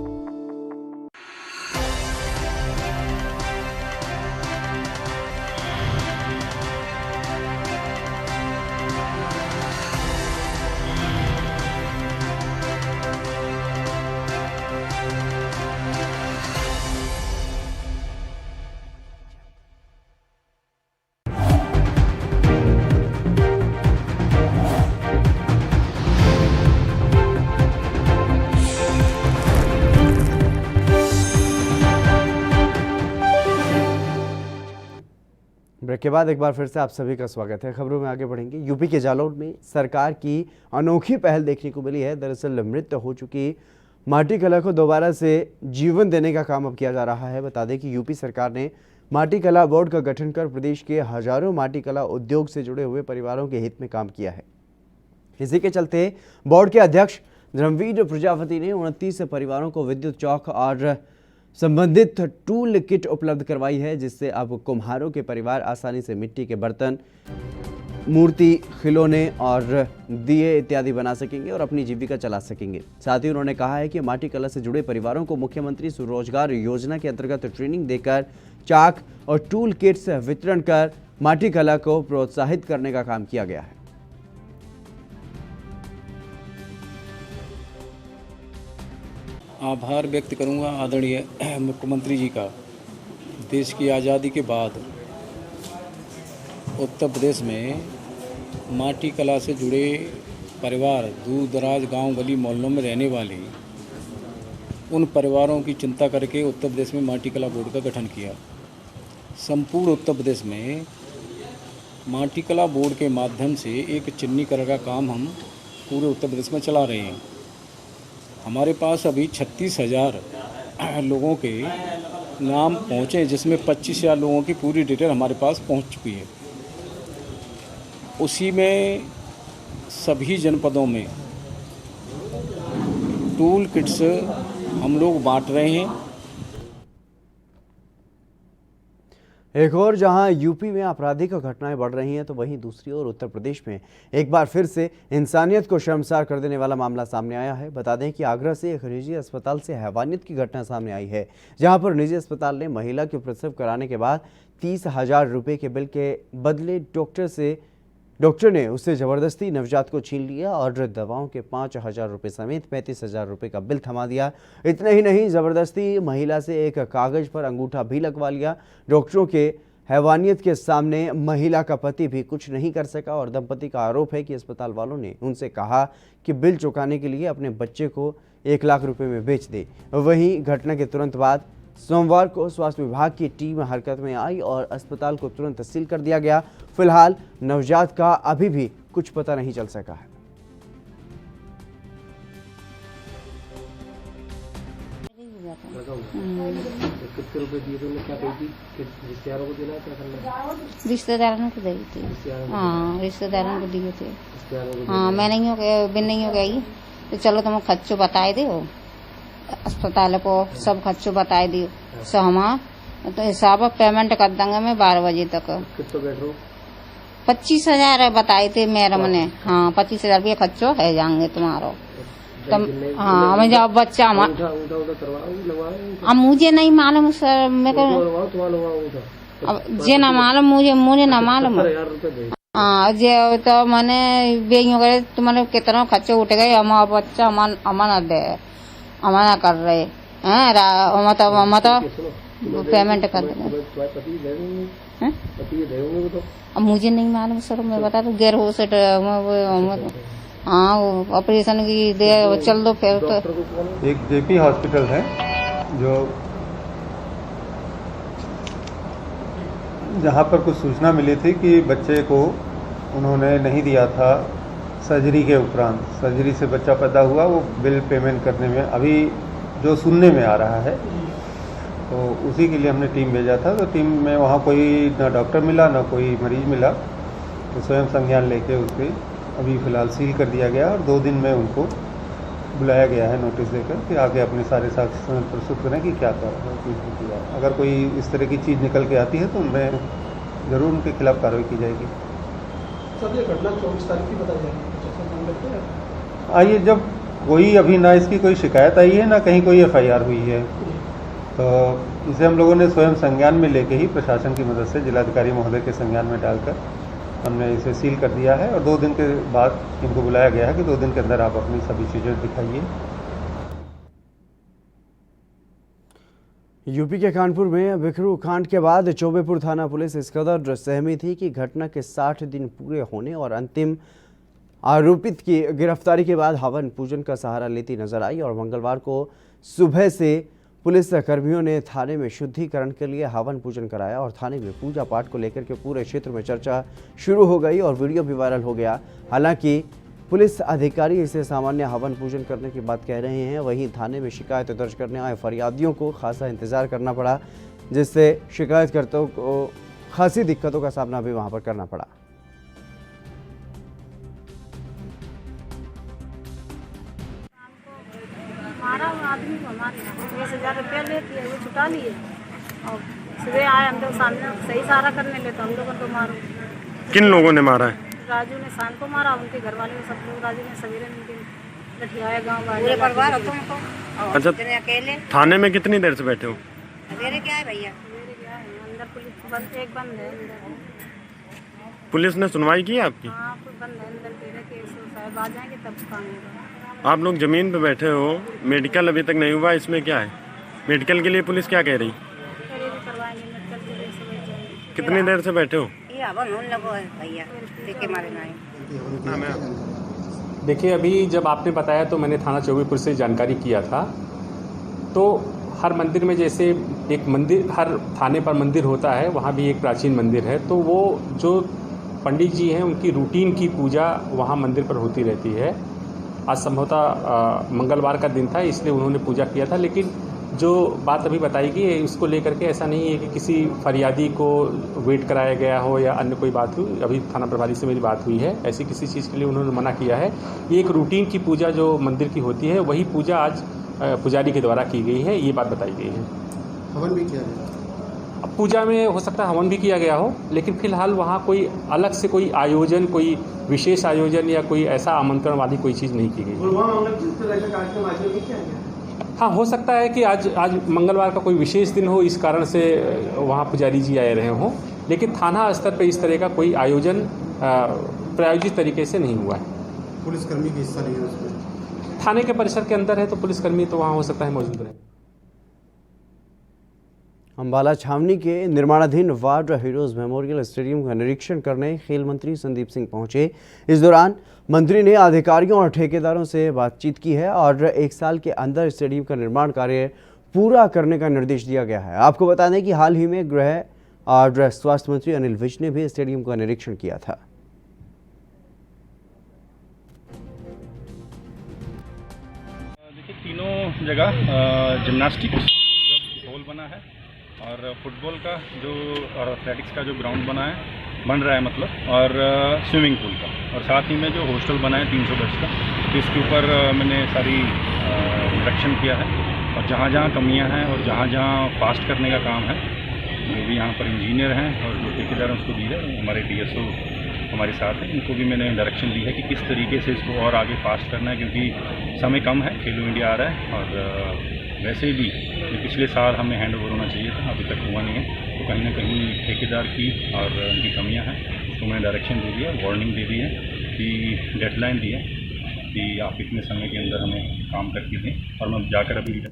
ब्रेक के बाद एक बार फिर से आप सभी का स्वागत है। खबरों में आगे बढ़ेंगे। यूपी के जालौर में सरकार की अनोखी पहल देखने को मिली है। दरअसल मृत हो चुकी माटी कला को दोबारा से जीवन देने का काम अब किया जा रहा है। बता दें कि यूपी सरकार ने माटी कला बोर्ड का गठन कर प्रदेश के हजारों माटी कला उद्योग से जुड़े हुए परिवारों के हित में काम किया है। इसी के चलते बोर्ड के अध्यक्ष धर्मवीर प्रजापति ने 29 परिवारों को विद्युत चौक और संबंधित टूल किट उपलब्ध करवाई है, जिससे अब कुम्हारों के परिवार आसानी से मिट्टी के बर्तन, मूर्ति, खिलौने और दिए इत्यादि बना सकेंगे और अपनी जीविका चला सकेंगे। साथ ही उन्होंने कहा है कि माटी कला से जुड़े परिवारों को मुख्यमंत्री स्वरोजगार योजना के अंतर्गत ट्रेनिंग देकर चाक और टूल किट्स वितरण कर माटी कला को प्रोत्साहित करने का काम किया गया है। आभार व्यक्त करूंगा आदरणीय मुख्यमंत्री जी का। देश की आज़ादी के बाद उत्तर प्रदेश में माटी कला से जुड़े परिवार, दूर दराज गांव गली मोहल्लों में रहने वाले उन परिवारों की चिंता करके उत्तर प्रदेश में माटी कला बोर्ड का गठन किया। संपूर्ण उत्तर प्रदेश में माटी कला बोर्ड के माध्यम से एक चिन्हीकरण का काम हम पूरे उत्तर प्रदेश में चला रहे हैं। हमारे पास अभी 36,000 लोगों के नाम पहुँचे, जिसमें 25,000 लोगों की पूरी डिटेल हमारे पास पहुँच चुकी है। उसी में सभी जनपदों में टूल किट्स हम लोग बांट रहे हैं। एक और जहां यूपी में आपराधिक घटनाएं बढ़ रही हैं, तो वहीं दूसरी ओर उत्तर प्रदेश में एक बार फिर से इंसानियत को शर्मसार कर देने वाला मामला सामने आया है। बता दें कि आगरा से एक निजी अस्पताल से हैवानियत की घटना सामने आई है, जहां पर निजी अस्पताल ने महिला के प्रसव कराने के बाद 30,000 रुपये के बिल के बदले डॉक्टर ने उससे जबरदस्ती नवजात को छीन लिया और दवाओं के 5,000 रुपये समेत 35,000 रुपये का बिल थमा दिया। इतना ही नहीं, जबरदस्ती महिला से एक कागज पर अंगूठा भी लगवा लिया। डॉक्टरों के हैवानियत के सामने महिला का पति भी कुछ नहीं कर सका और दंपति का आरोप है कि अस्पताल वालों ने उनसे कहा कि बिल चुकाने के लिए अपने बच्चे को 1 लाख रुपये में बेच दे। वहीं घटना के तुरंत बाद सोमवार को स्वास्थ्य विभाग की टीम हरकत में आई और अस्पताल को तुरंत सील कर दिया गया। फिलहाल नवजात का अभी भी कुछ पता नहीं चल सका है। जाता है। लगा हुआ तो कितने रुपए दिए थे उन्होंने, क्या कही थी कि रिश्तेदारों को देना है, क्या करना है? रिश्तेदारों को दी थी। रिश्तेदारों को हाँ, रिश्तेदारों को दिए थे। रिश्तेदारों को हाँ, मैं नहीं हो गया, बिन नहीं हो गई तो चलो तुम खर्चो बताए दो, अस्पताल को सब खर्चो बताए दियो, सो हम तो हिसाब पेमेंट कर देंगे मैं 12 बजे तक। कितना बैठ रहा हूँ? 25,000 बताए थे मैडम ने। हाँ, 25,000 रुपये खर्चो है जाएंगे तुम्हारो। तुम हाँ, मैं जब बच्चा अब मुझे नहीं मालूम सर, मेरे को अब जे ना मालूम, मुझे ना मालूम। हाँ, जे तो मैंने बेगियों करे तो मैंने कितना खर्चे उठ गए, हमारा बच्चा अमाना दे अमाना कर रहे हैं, मतलब पेमेंट कर देंगे। अब मुझे नहीं मालूम सर, मैं बता दूं गैर हो से हाँ, ऑपरेशन की दे चल दो फिर तो। एक जेपी हॉस्पिटल है जो जहाँ पर कुछ सूचना मिली थी कि बच्चे को उन्होंने नहीं दिया था सर्जरी के उपरांत, सर्जरी से बच्चा पैदा हुआ, वो बिल पेमेंट करने में अभी जो सुनने में आ रहा है, तो उसी के लिए हमने टीम भेजा था। तो टीम में वहाँ कोई ना डॉक्टर मिला ना कोई मरीज मिला, तो स्वयं संज्ञान लेके उसके अभी फ़िलहाल सील कर दिया गया और 2 दिन में उनको बुलाया गया है नोटिस देकर कि आगे अपने सारे साक्ष्य प्रस्तुत करें कि क्या किया। अगर कोई इस तरह की चीज़ निकल के आती है तो उनमें ज़रूर उनके खिलाफ कार्रवाई की जाएगी। सब ये घटना 24 तारीख की बताई जाएगी। आइए, जब कोई अभी ना इसकी कोई शिकायत आई है ना कहीं कोई FIR हुई है, तो इसे हम लोगों ने स्वयं संज्ञान में लेके ही प्रशासन की मदद से जिलाधिकारी महोदय के संज्ञान में डालकर हमने इसे सील कर दिया है और 2 दिन के बाद इनको बुलाया गया है कि 2 दिन के अंदर आप अपनी सभी चीज़ें दिखाइए। यूपी के कानपुर में बिखरू कांड के बाद चौबेपुर थाना पुलिस इस कदर सहमी थी कि घटना के 60 दिन पूरे होने और अंतिम आरोपित की गिरफ्तारी के बाद हवन पूजन का सहारा लेती नजर आई और मंगलवार को सुबह से पुलिस कर्मियों ने थाने में शुद्धिकरण के लिए हवन पूजन कराया और थाने में पूजा पाठ को लेकर के पूरे क्षेत्र में चर्चा शुरू हो गई और वीडियो भी वायरल हो गया। हालांकि पुलिस अधिकारी इसे सामान्य हवन पूजन करने की बात कह रहे हैं, वहीं थाने में शिकायत दर्ज करने आए फरियादियों को खासा इंतजार करना पड़ा, जिससे शिकायतकर्ताओं को खासी दिक्कतों का सामना भी वहां पर करना पड़ा। आदमी को हमारे 20,000 रुपया लेती है, वो छुटा लिए और सुबह आए हम लोग सामने सही सारा करने ले तो हम लोगों को मारो। किन लोगों ने मारा है? राजू ने शाम को मारा, उनके घर वाले सब लोग, राजू ने सवेरे लठियाया गाँव वाले परिवार तुमको। अच्छा, अकेले थाने में कितनी देर से बैठे हो? सवेरे क्या है भैया, अंदर पुलिस बंद है अंदर। पुलिस ने सुनवाई की आपकी? हाँ, बंद है अंदर, केस साहब आ जाएंगे तब काम होगा। आप लोग जमीन पे बैठे हो, मेडिकल अभी तक नहीं हुआ, इसमें क्या है? मेडिकल के लिए पुलिस क्या कह रही? कितनी देर से बैठे हो? देखिए, अभी जब आपने बताया तो मैंने थाना चौबेपुर से जानकारी किया था। तो हर मंदिर में जैसे एक मंदिर, हर थाने पर मंदिर होता है, वहाँ भी एक प्राचीन मंदिर है, तो वो जो पंडित जी हैं उनकी रूटीन की पूजा वहाँ मंदिर पर होती रहती है। आज संभवतः मंगलवार का दिन था, इसलिए उन्होंने पूजा किया था। लेकिन जो बात अभी बताई गई उसको लेकर के ऐसा नहीं है कि किसी फरियादी को वेट कराया गया हो या अन्य कोई बात हुई। अभी थाना प्रभारी से मेरी बात हुई है, ऐसी किसी चीज़ के लिए उन्होंने मना किया है। ये एक रूटीन की पूजा जो मंदिर की होती है, वही पूजा आज पुजारी के द्वारा की गई है, ये बात बताई गई है। हवन भी किया गया? अब पूजा में हो सकता है हवन भी किया गया हो, लेकिन फिलहाल वहाँ कोई अलग से कोई आयोजन, कोई विशेष आयोजन या कोई ऐसा आमंत्रण वाली कोई चीज़ नहीं की गई। हाँ, हो सकता है कि आज मंगलवार का कोई विशेष दिन हो, इस कारण से वहाँ पुजारी जी आए रहे हों, लेकिन थाना स्तर पर इस तरह का कोई आयोजन प्रायोजित तरीके से नहीं हुआ है। पुलिसकर्मी की हिस्सा नहीं है उसमें? थाने के परिसर के अंदर है तो पुलिसकर्मी तो वहाँ हो सकता है मौजूद रहे। अम्बाला छावनी के निर्माणाधीन वार हीरोज मेमोरियल स्टेडियम का निरीक्षण करने खेल मंत्री संदीप सिंह पहुंचे। इस दौरान मंत्री ने अधिकारियों और ठेकेदारों से बातचीत की है और 1 साल के अंदर स्टेडियम का निर्माण कार्य पूरा करने का निर्देश दिया गया है। आपको बता दें कि हाल ही में गृह और स्वास्थ्य मंत्री अनिल विज ने भी स्टेडियम का निरीक्षण किया था। तीनों जगह जिम्नास्टिक्स जो हॉल बना है और फुटबॉल का जो और एथलेटिक्स का जो ग्राउंड बन रहा है मतलब, और स्विमिंग पूल का, और साथ ही में जो हॉस्टल बना है 300 बेड्स का, तो इसके ऊपर मैंने सारी इंस्ट्रक्शन किया है और जहाँ जहाँ कमियाँ हैं और जहाँ जहाँ फास्ट करने का काम है, जो भी यहाँ पर इंजीनियर हैं और जो ठेकेदार हैं उसको दी है, हमारे DSO हमारे साथ हैं, इनको भी मैंने डायरेक्शन दी है कि किस तरीके से इसको और आगे फास्ट करना है, क्योंकि समय कम है, खेलो इंडिया आ रहा है और वैसे भी पिछले साल हमें हैंड ओवर होना चाहिए था, अभी तक हुआ नहीं है, तो कहीं ना कहीं ठेकेदार की और उनकी कमियां हैं, उसको मैंने डायरेक्शन दे दिया, वार्निंग दे दी है कि डेडलाइन दी है कि आप इतने समय के अंदर हमें काम करके दें, और मैं जाकर अभी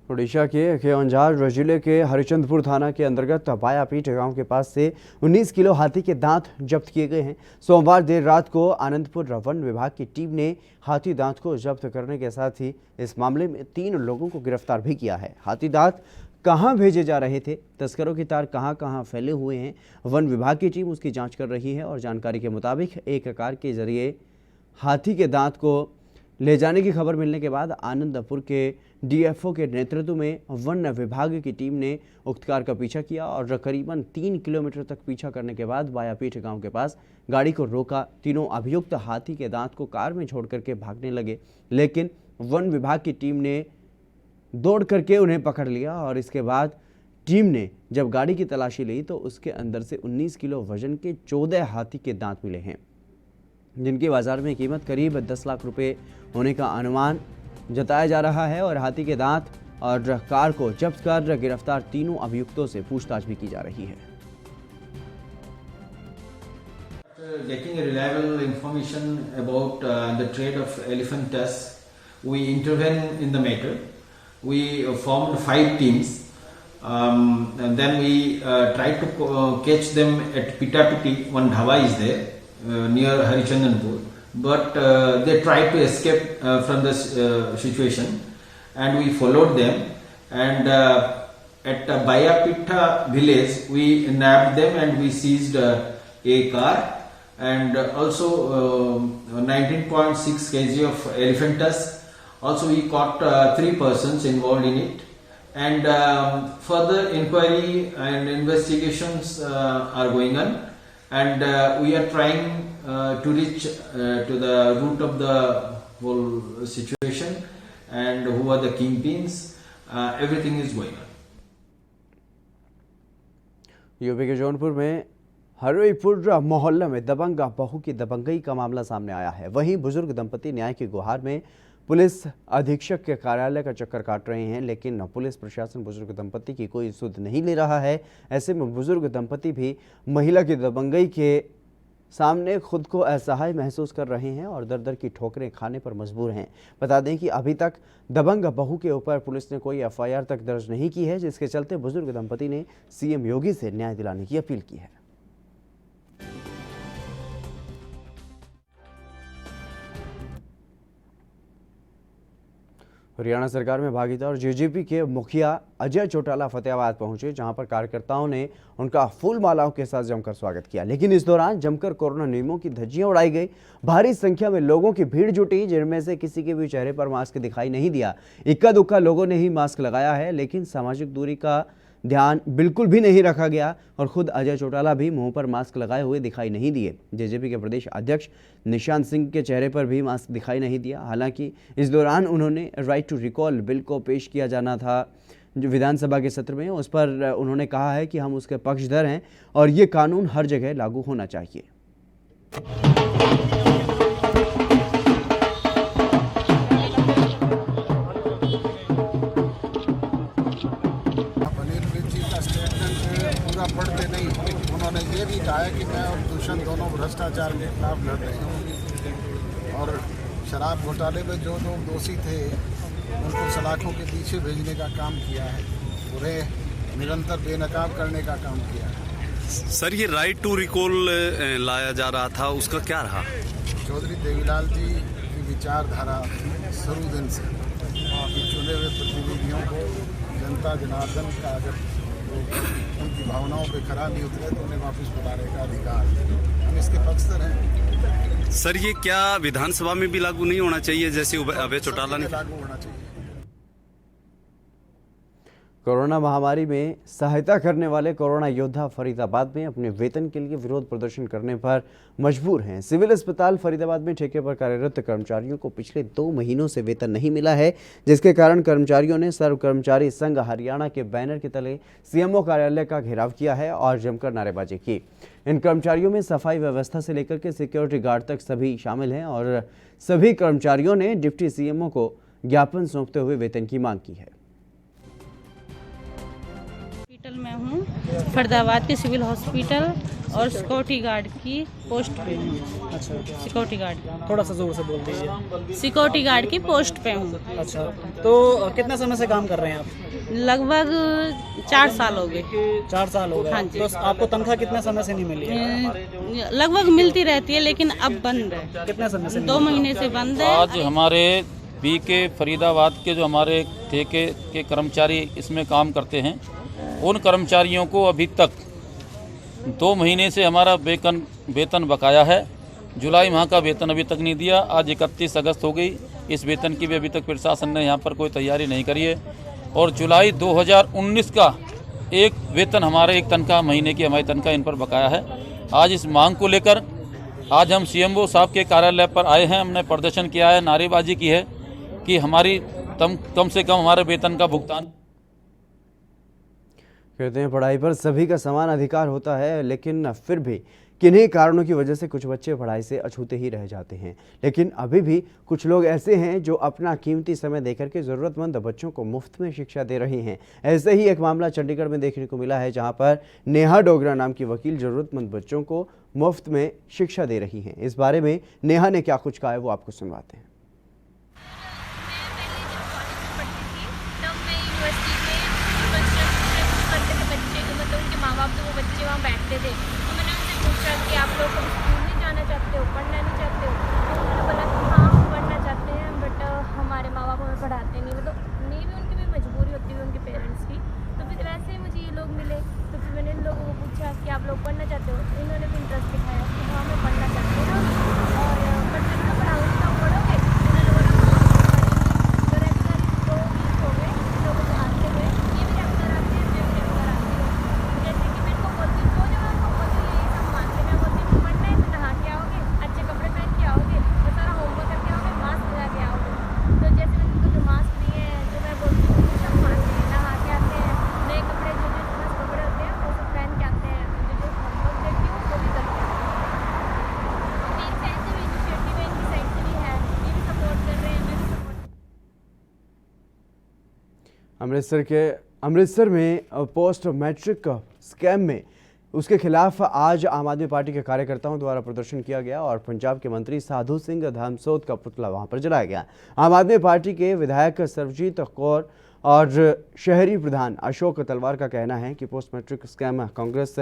ओडिशा के केओंझार जिले के हरिचंदपुर थाना के अंतर्गत बायापीठ गांव के पास से 19 किलो हाथी के दांत जब्त किए गए हैं। सोमवार देर रात को आनंदपुर वन विभाग की टीम ने हाथी दांत को जब्त करने के साथ ही इस मामले में 3 लोगों को गिरफ्तार भी किया है। हाथी दांत कहां भेजे जा रहे थे, तस्करों की तार कहां फैले हुए हैं, वन विभाग की टीम उसकी जाँच कर रही है और जानकारी के मुताबिक एक कार के जरिए हाथी के दांत को ले जाने की खबर मिलने के बाद आनंदपुर के DFO के नेतृत्व में वन विभाग की टीम ने उक्त कार का पीछा किया और करीबन 3 किलोमीटर तक पीछा करने के बाद बायापीठ गांव के पास गाड़ी को रोका। तीनों अभियुक्त हाथी के दांत को कार में छोड़ करके भागने लगे, लेकिन वन विभाग की टीम ने दौड़ करके उन्हें पकड़ लिया और इसके बाद टीम ने जब गाड़ी की तलाशी ली तो उसके अंदर से 19 किलो वजन के 14 हाथी के दांत मिले हैं, जिनकी बाजार में कीमत करीब 10 लाख रुपए होने का अनुमान जताया जा रहा है और हाथी के दांत और कार को जब्त कर गिरफ्तार तीनों अभियुक्तों से पूछताछ भी की जा रही है। Getting a reliable information about the trade of elephant tusks, we intervened in the matter. We formed 5 teams, and then we tried to catch them at Pitapiti. One dhaba is there near Harichandanpur, but they tried to escape from the situation, and we followed them, and at Bayapita village we nabbed them and we seized a car and also 19.6 kg of elephant tusk. Also we caught 3 persons involved in it, and further inquiry and investigations are going on, and we are trying to reach to the root of the whole situation and who are the kingpins. Everything is going on. UP के जौनपुर में हरिपुर मोहल्ला में दबंग बहू की दबंगई का मामला सामने आया है। वहीं बुजुर्ग दंपति न्याय की गुहार में पुलिस अधीक्षक के कार्यालय का चक्कर काट रहे हैं, लेकिन पुलिस प्रशासन बुजुर्ग दंपति की कोई सुध नहीं ले रहा है। ऐसे में बुजुर्ग दंपति भी महिला की दबंगई के सामने खुद को असहाय महसूस कर रहे हैं और दर दर की ठोकरें खाने पर मजबूर हैं। बता दें कि अभी तक दबंग बहू के ऊपर पुलिस ने कोई FIR तक दर्ज नहीं की है, जिसके चलते बुजुर्ग दंपति ने CM योगी से न्याय दिलाने की अपील की है। हरियाणा सरकार में भागीदार और JJP के मुखिया अजय चौटाला फतेहाबाद पहुंचे, जहां पर कार्यकर्ताओं ने उनका फूल मालाओं के साथ जमकर स्वागत किया, लेकिन इस दौरान जमकर कोरोना नियमों की धज्जियां उड़ाई गई। भारी संख्या में लोगों की भीड़ जुटी, जिनमें से किसी के भी चेहरे पर मास्क दिखाई नहीं दिया। इक्का दुक्का लोगों ने ही मास्क लगाया है, लेकिन सामाजिक दूरी का ध्यान बिल्कुल भी नहीं रखा गया और खुद अजय चौटाला भी मुंह पर मास्क लगाए हुए दिखाई नहीं दिए। JJP के प्रदेश अध्यक्ष निशांत सिंह के चेहरे पर भी मास्क दिखाई नहीं दिया। हालांकि इस दौरान उन्होंने राइट टू रिकॉल बिल को पेश किया जाना था जो विधानसभा के सत्र में, उस पर उन्होंने कहा है कि हम उसके पक्षधर हैं और ये कानून हर जगह लागू होना चाहिए। पढ़ते नहीं, उन्होंने ये भी कहा है कि मैं और दूषण दोनों भ्रष्टाचार के खिलाफ लड़ रहे हैं और शराब घोटाले में जो लोग दोषी थे उनको सलाखों के पीछे भेजने का काम किया है, उन्हें निरंतर बेनकाब करने का काम किया है। सर, ये राइट टू रिकॉल लाया जा रहा था, उसका क्या रहा? चौधरी देवीलाल जी की विचारधारा शुरू दिन से कि चुने हुए प्रतिनिधियों को जनता जनार्दन का अगर उनकी भावनाओं पे खरा नहीं उतरे तो उन्हें वापस बुलाने का अधिकार है। हम इसके पक्षधर हैं। सर ये क्या विधानसभा में भी लागू नहीं होना चाहिए जैसे अभय चौटाला ने? लागू होना चाहिए। कोरोना महामारी में सहायता करने वाले कोरोना योद्धा फरीदाबाद में अपने वेतन के लिए विरोध प्रदर्शन करने पर मजबूर हैं। सिविल अस्पताल फरीदाबाद में ठेके पर कार्यरत कर्मचारियों को पिछले 2 महीनों से वेतन नहीं मिला है, जिसके कारण कर्मचारियों ने सर्व कर्मचारी संघ हरियाणा के बैनर के तले सीएमओ कार्यालय का घेराव किया है और जमकर नारेबाजी की। इन कर्मचारियों में सफाई व्यवस्था से लेकर के सिक्योरिटी गार्ड तक सभी शामिल हैं और सभी कर्मचारियों ने डिप्टी सीएमओ को ज्ञापन सौंपते हुए वेतन की मांग की है। मैं हूँ फरीदाबाद के सिविल हॉस्पिटल और सिक्योरिटी गार्ड की पोस्ट पे हूँ। अच्छा, सिक्योरिटी गार्ड थोड़ा सा जोर से बोल दीजिए। सिक्योरिटी गार्ड की पोस्ट पे हूँ। अच्छा, तो कितने समय से काम कर रहे हैं आप? लगभग 4 साल हो गए। 4 साल हो गए। हाँ जी। तो आपको तनख्वाह कितने समय से नहीं मिली है? लगभग मिलती रहती है लेकिन अब बंद है। कितने समय से? 2 महीने से बंद है। आज हमारे बीके फरीदाबाद के जो हमारे ठेके के कर्मचारी इसमें काम करते हैं, उन कर्मचारियों को अभी तक 2 महीने से हमारा वेतन बकाया है। जुलाई माह का वेतन अभी तक नहीं दिया। आज 31 अगस्त हो गई, इस वेतन की भी अभी तक प्रशासन ने यहाँ पर कोई तैयारी नहीं करी है। और जुलाई 2019 का एक वेतन हमारे एक तनख्वाह महीने की हमारी तनख्वाह इन पर बकाया है। आज इस मांग को लेकर आज हम सीएमओ साहब के कार्यालय पर आए हैं। हमने प्रदर्शन किया है, नारेबाजी की है कि हमारी कम से कम हमारे वेतन का भुगतान। कहते हैं पढ़ाई पर सभी का समान अधिकार होता है, लेकिन फिर भी किन्हीं कारणों की वजह से कुछ बच्चे पढ़ाई से अछूते ही रह जाते हैं। लेकिन अभी भी कुछ लोग ऐसे हैं जो अपना कीमती समय देकर के ज़रूरतमंद बच्चों को मुफ्त में शिक्षा दे रहे हैं। ऐसे ही एक मामला चंडीगढ़ में देखने को मिला है, जहां पर नेहा डोगरा नाम की वकील ज़रूरतमंद बच्चों को मुफ्त में शिक्षा दे रही हैं। इस बारे में नेहा ने क्या कुछ कहा है वो आपको सुनवाते हैं। बैठते थे तो मैंने उनसे पूछा कि आप लोग स्कूल नहीं जाना चाहते हो, पढ़ना नहीं चाहते हो? तो उन्होंने बोला कि हाँ हम पढ़ना चाहते हैं बट हमारे माँ बाप हमें पढ़ाते नहीं। मतलब नहीं भी उनकी भी मजबूरी होती है उनके पेरेंट्स की। तो फिर वैसे ही मुझे ये लोग मिले तो फिर मैंने इन लोगों को पूछा कि आप लोग पढ़ना चाहते हो? तो इन्होंने भी इंटरेस्ट दिखाया कि हाँ मैं पढ़ना चाहते हैं और बट मैंने पढ़ाऊँगी तो पढ़ोगे? उन्होंने बोला तो रेगुलर 2 वीक हो गए लोगों को आते हुए, ये भी रेगुलर आते हैं, मैं भी रेगुलर आती हूँ। जैसे कि मेरे को बोलती हूँ सो जाओ, आपको बोलती हूँ यही सब मानते, मैं बोलती हूँ पढ़ना है तो नहा के आओगे, अच्छे कपड़े पहन के आओगे और सारा होमवर्क करके आओगे, मास्क लगा के आओगे। तो जैसे मैंने उनको जो मास्क दिए हैं जो मैं बोलती हूँ वो सब मानते हैं, नहा के आते हैं, नए कपड़े जो जो मस्त कपड़े होते हैं वो सब पहन के आते हैं, जो होमवर्क देती हूँ वो भी करके आते हैं। मेरी साइड से भी इनिशिएटिव है, इनकी साइड से भी है, ये भी सपोर्ट कर रहे हैं, मैं भी सपोर्ट। अमृतसर में पोस्ट मैट्रिक स्कैम में उसके खिलाफ आज आम आदमी पार्टी के कार्यकर्ताओं द्वारा प्रदर्शन किया गया और पंजाब के मंत्री साधु सिंह धर्मसोत का पुतला वहां पर जलाया गया। आम आदमी पार्टी के विधायक सर्वजीत कौर और शहरी प्रधान अशोक तलवार का कहना है कि पोस्ट मैट्रिक स्कैम कांग्रेस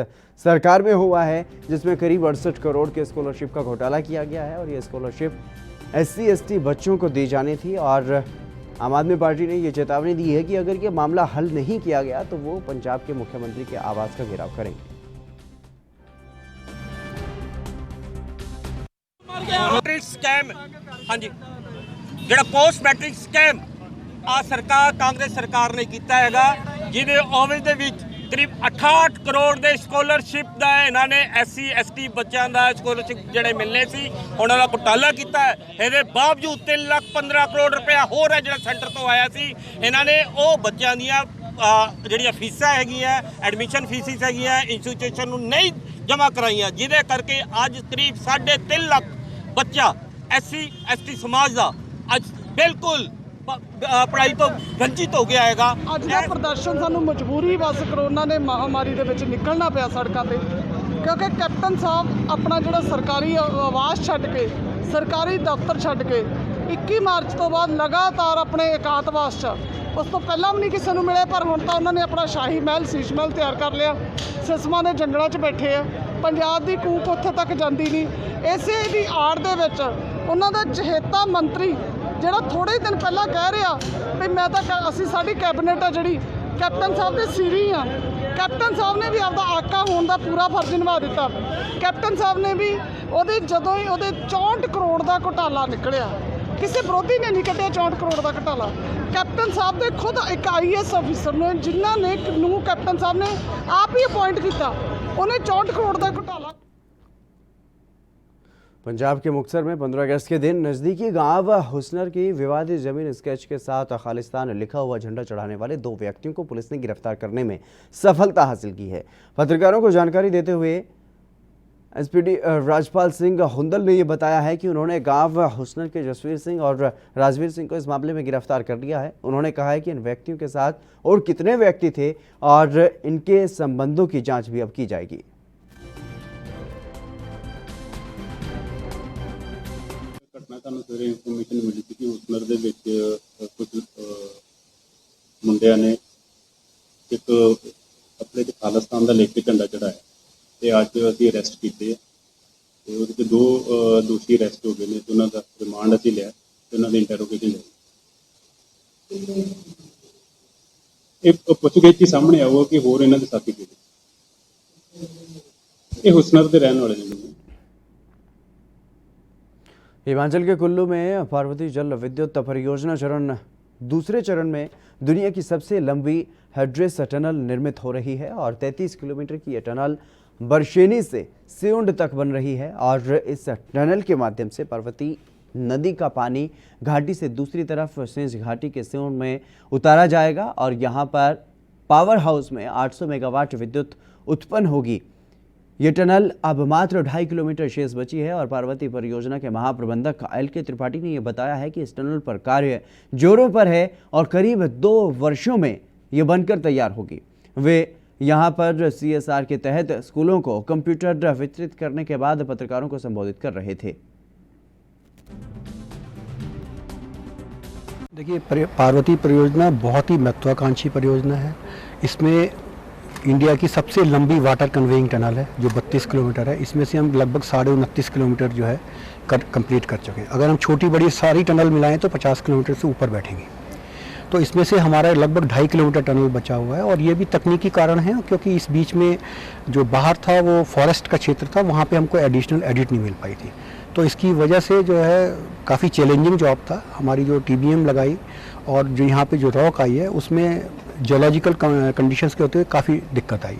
सरकार में हुआ है, जिसमें करीब 68 करोड़ के स्कॉलरशिप का घोटाला किया गया है और ये स्कॉलरशिप SC/ST बच्चों को दी जानी थी। और आम आदमी पार्टी ने ये चेतावनी दी है कि अगर ये मामला हल नहीं किया गया तो वो पंजाब के मुख्यमंत्री के आवास का घेराव करेंगे। मैट्रिक स्कैम, हाँ जी, ਜਿਹੜਾ पोस्ट मैट्रिक स्कैम आ सरकार कांग्रेस सरकार ने किया हैगा, ਜਿਹਦੇ ਆਵਜ ਦੇ ਵਿੱਚ करीब 68 करोड़ ਦੇ स्कॉलरशिप ਦਾ ਇਹਨਾਂ ਨੇ SC/ST ਬੱਚਿਆਂ ਦਾ स्कॉलरशिप ਜਿਹੜੇ ਮਿਲਨੇ ਸੀ ਉਹਨਾਂ ਦਾ ਘੁਟਾਲਾ ਕੀਤਾ ਹੈ। ਇਹਦੇ ਬਾਵਜੂਦ 3,15 ਕਰੋੜ ਰੁਪਇਆ ਹੋਰ ਹੈ ਜਿਹੜਾ ਸੈਂਟਰ ਤੋਂ ਆਇਆ ਸੀ। ਇਹਨਾਂ ਨੇ ਉਹ ਬੱਚਿਆਂ ਦੀਆਂ ਜਿਹੜੀਆਂ ਫੀਸਾਂ ਹੈਗੀਆਂ, ਐਡਮਿਸ਼ਨ ਫੀਸਿਸ ਹੈਗੀਆਂ, ਇੰਸਟੀਟਿਊਸ਼ਨ ਨੂੰ ਨਹੀਂ ਜਮ੍ਹਾਂ ਕਰਾਈਆਂ, ਜਿਹਦੇ ਕਰਕੇ ਅੱਜ ਕਰੀਬ 3.5 ਲੱਖ ਬੱਚਾ SC/ST ਸਮਾਜ ਦਾ ਅੱਜ ਬਿਲਕੁਲ ਪੜ੍ਹਾਈ ਤੋਂ ਵੰਚਿਤ ਹੋ ਗਿਆ ਹੈਗਾ। ਅੱਜ ਦਾ ਪ੍ਰਦਰਸ਼ਨ ਸਾਨੂੰ ਮਜਬੂਰੀ ਬਸ ਕਰੋਨਾ ਨੇ ਮਹਾਮਾਰੀ ਦੇ ਵਿੱਚ ਨਿਕਲਣਾ ਪਿਆ ਸੜਕਾਂ ਤੇ, ਕਿਉਂਕਿ ਕੈਪਟਨ ਸਾਹਿਬ ਆਪਣਾ ਜਿਹੜਾ ਸਰਕਾਰੀ ਆਵਾਸ ਛੱਡ ਕੇ, ਸਰਕਾਰੀ ਦਫ਼ਤਰ ਛੱਡ ਕੇ 21 ਮਾਰਚ ਤੋਂ ਬਾਅਦ ਲਗਾਤਾਰ ਆਪਣੇ ਇਕਾਂਤਵਾਸ 'ਚ, ਉਸ ਤੋਂ ਪਹਿਲਾਂ ਵੀ ਨਹੀਂ ਕਿਸੇ ਨੂੰ ਮਿਲੇ, ਪਰ ਹੁਣ ਤਾਂ ਉਹਨਾਂ ਨੇ ਆਪਣਾ ਸ਼ਾਹੀ ਮਹਿਲ ਸ਼ੀਸ਼ ਮਹਿਲ ਤਿਆਰ ਕਰ ਲਿਆ। ਸਿਸਮਾਂ ਦੇ ਜੰਗਲਾਂ 'ਚ ਬੈਠੇ ਆ, ਪੰਜਾਬ ਦੀ ਕੂਕ ਉੱਥੇ ਤੱਕ ਜਾਂਦੀ ਨਹੀਂ। ਇਸੇ ਦੀ ਆੜ ਦੇ ਵਿੱਚ ਉਹਨਾਂ ਦਾ ਚਹੇਤਾ ਮੰਤਰੀ ਜਿਹੜਾ ਥੋੜੇ ਦਿਨ ਪਹਿਲਾਂ ਕਹਿ ਰਿਹਾ ਵੀ ਮੈਂ ਤਾਂ ਅਸੀਂ ਸਾਡੀ ਕੈਬਨਿਟ ਆ ਜਿਹੜੀ ਕੈਪਟਨ ਸਾਹਿਬ ਦੇ ਸੀਰੀ ਆ, ਕੈਪਟਨ ਸਾਹਿਬ ਨੇ ਵੀ ਆਪਦਾ ਆਕਾ ਹੋਣ ਦਾ ਪੂਰਾ ਫਰਜ਼ ਨਿਭਾ ਦਿੱਤਾ। ਕੈਪਟਨ ਸਾਹਿਬ ਨੇ ਵੀ ਉਹਦੇ ਜਦੋਂ ਹੀ ਉਹਦੇ 64 ਕਰੋੜ ਦਾ ਘੁਟਾਲਾ ਨਿਕਲਿਆ, ਕਿਸੇ ਵਿਰੋਧੀ ਨੇ ਨਹੀਂ ਕੱਢਿਆ 64 ਕਰੋੜ ਦਾ ਘੁਟਾਲਾ। ਕੈਪਟਨ ਸਾਹਿਬ ਦੇ ਖੁਦ ਇੱਕ IAS ਅਫੀਸਰ ਨੇ ਜਿਨ੍ਹਾਂ ਨੇ ਨੂੰ ਕੈਪਟਨ ਸਾਹਿਬ ਨੇ ਆਪ ਹੀ ਅਪਾਇੰਟ ਕੀਤਾ, ਉਹਨੇ 64 ਕਰੋੜ ਦਾ ਘੁਟਾਲਾ। पंजाब के मुक्तसर में 15 अगस्त के दिन नजदीकी गांव हुसनर की विवादित जमीन स्केच के साथ खालिस्तान लिखा हुआ झंडा चढ़ाने वाले 2 व्यक्तियों को पुलिस ने गिरफ्तार करने में सफलता हासिल की है। पत्रकारों को जानकारी देते हुए SPD राजपाल सिंह हुंदल ने यह बताया है कि उन्होंने गांव हुसनर के जसवीर सिंह और राजवीर सिंह को इस मामले में गिरफ्तार कर लिया है। उन्होंने कहा है कि इन व्यक्तियों के साथ और कितने व्यक्ति थे और इनके संबंधों की जाँच भी अब की जाएगी। ਘਟਨਾ ਸਾਨੂੰ ਸਵੇਰੇ ਇਨਫੋਰਮੇਸ਼ਨ ਮਿਲੀ ਸੀ ਕਿ ਹੁਸਨਰ ਦੇ ਵਿੱਚ ਕੁਝ ਮੁੰਡਿਆਂ ਨੇ ਇੱਕ ਆਪਣੇ ਖਾਲਿਸਤਾਨ ਦਾ ਲਿਖ ਕੇ ਝੰਡਾ ਚੜਾਇਆ ਤੇ ਅੱਜ ਅਸੀਂ ਅਰੈਸਟ ਕੀਤੇ ਆ ਤੇ ਉਹਦੇ ਵਿੱਚ 2 ਦੋਸ਼ੀ ਅਰੈਸਟ ਹੋ ਗਏ ਨੇ ਤੇ ਉਹਨਾਂ ਦਾ ਰਿਮਾਂਡ ਅਸੀਂ ਲਿਆ ਤੇ ਉਹਨਾਂ ਦੇ ਇੰਟਰੋਗੇਸ਼ਨ ਲਈ ਇਹ ਪੁੱਛਗਿੱਛ ਹੀ ਸਾਹਮਣੇ ਆਊਗਾ ਕਿ ਹੋਰ ਇਹਨਾਂ ਦੇ ਸਾਥੀ ਕਿਹੜੇ। ਇਹ ਹੁਸਨਰ ਦੇ ਰਹਿਣ ਵਾਲੇ ਨੇ। हिमाचल के कुल्लू में पार्वती जल विद्युत परियोजना दूसरे चरण में दुनिया की सबसे लंबी हेड्रेस टनल निर्मित हो रही है और 33 किलोमीटर की यह टनल बरशेनी से सिउंड तक बन रही है और इस टनल के माध्यम से पार्वती नदी का पानी घाटी से दूसरी तरफ सेंज घाटी के सिउंड में उतारा जाएगा और यहाँ पर पावर हाउस में 800 मेगावाट विद्युत उत्पन्न होगी। ये टनल अब मात्र 2.5 किलोमीटर शेष बची है और पार्वती परियोजना के महाप्रबंधक LK त्रिपाठी ने यह बताया है कि इस टनल पर कार्य जोरों पर है और करीब 2 वर्षों में ये बनकर तैयार होगी। वे यहाँ पर CSR के तहत स्कूलों को कंप्यूटर वितरित करने के बाद पत्रकारों को संबोधित कर रहे थे। देखिए, पार्वती परियोजना बहुत ही महत्वाकांक्षी परियोजना है। इसमें इंडिया की सबसे लंबी वाटर कन्वेइंग टनल है जो 32 किलोमीटर है। इसमें से हम लगभग 29.5 किलोमीटर जो है कंप्लीट कर चुके हैं। अगर हम छोटी बड़ी सारी टनल मिलाएं तो 50 किलोमीटर से ऊपर बैठेंगे। तो इसमें से हमारा लगभग 2.5 किलोमीटर टनल बचा हुआ है और ये भी तकनीकी कारण है क्योंकि इस बीच में जो बाहर था वो फॉरेस्ट का क्षेत्र था, वहाँ पे हमको एडिशनल एडिट नहीं मिल पाई थी। तो इसकी वजह से जो है काफ़ी चैलेंजिंग जॉब था। हमारी जो TBM लगाई और जो यहाँ पे जो रॉक आई है उसमें जियोलॉजिकल कंडीशंस के होते हुए काफ़ी दिक्कत आई।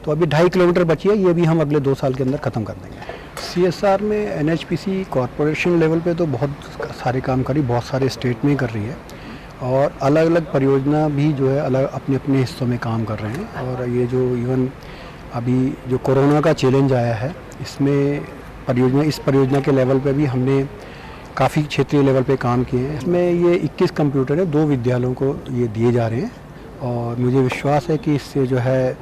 तो अभी 2.5 किलोमीटर बची है, ये भी हम अगले 2 साल के अंदर ख़त्म कर देंगे। CSR में NHPC कॉरपोरेशन लेवल पे तो बहुत सारे काम करी, बहुत सारे स्टेट में कर रही है और अलग अलग परियोजना भी जो है अलग अपने अपने हिस्सों में काम कर रहे हैं। और ये जो इवन अभी जो कोरोना का चैलेंज आया है इसमें इस परियोजना के लेवल पे भी हमने काफ़ी क्षेत्रीय लेवल पे काम किए हैं। इसमें ये 21 कंप्यूटर है 2 विद्यालयों को ये दिए जा रहे हैं और मुझे विश्वास है कि इससे जो है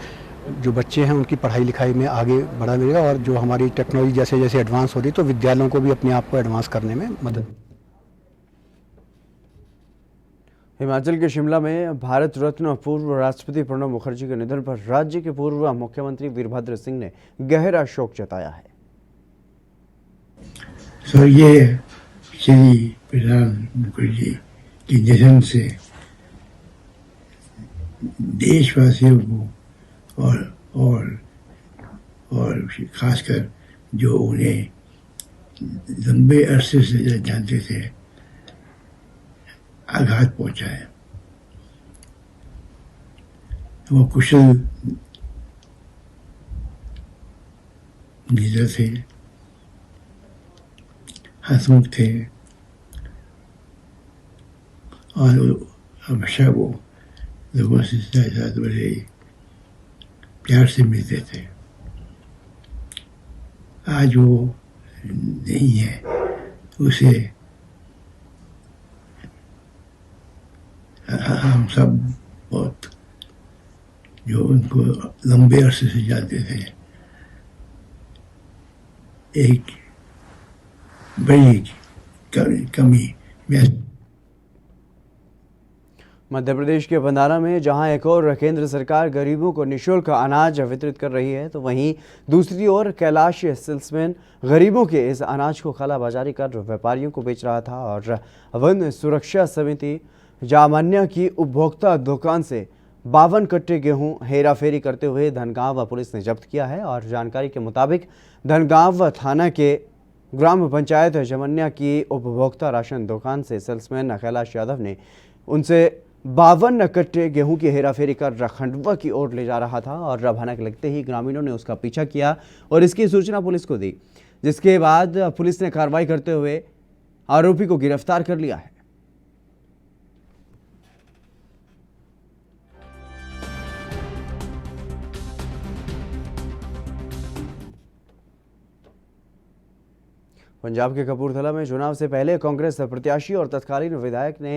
जो बच्चे हैं उनकी पढ़ाई लिखाई में आगे बढ़ा मिलेगा और जो हमारी टेक्नोलॉजी जैसे जैसे एडवांस हो रही है तो विद्यालयों को भी अपने आप को एडवांस करने में मदद। हिमाचल के शिमला में भारत रत्न पूर्व राष्ट्रपति प्रणब मुखर्जी के निधन पर राज्य के पूर्व मुख्यमंत्री वीरभद्र सिंह ने गहरा शोक जताया है। ये श्री प्रणब मुखर्जी के निधन से देशवासियों को और खासकर जो उन्हें लंबे अरसे से जानते थे आघात पहुंचा है। वो कुशल लीडर थे, हंसमुख थे और हमेशा वो लोगों से साथ बड़े प्यार से मिलते थे। आज वो नहीं है, उसे हम सब बहुत जो उनको लंबे अरसे से जानते थे एक बड़ी कमी। मध्य प्रदेश के भंडारा में जहां एक और केंद्र सरकार गरीबों को निःशुल्क अनाज वितरित कर रही है तो वहीं दूसरी ओर कैलाश सेल्समैन गरीबों के इस अनाज को कालाबाजारी कर व्यापारियों को बेच रहा था और वन सुरक्षा समिति जामन्या की उपभोक्ता दुकान से 52 कट्टे गेहूं हेराफेरी करते हुए धनगांव पुलिस ने जब्त किया है। और जानकारी के मुताबिक धनगांव थाना के ग्राम पंचायत जमन्या की उपभोक्ता राशन दुकान से सेल्समैन कैलाश यादव ने उनसे 52 कट्टे गेहूं की हेराफेरी कर खंडवा की ओर ले जा रहा था और भनक लगते ही ग्रामीणों ने उसका पीछा किया और इसकी सूचना पुलिस को दी, जिसके बाद पुलिस ने कार्रवाई करते हुए आरोपी को गिरफ्तार कर लिया है। पंजाब के कपूरथला में चुनाव से पहले कांग्रेस प्रत्याशी और तत्कालीन विधायक ने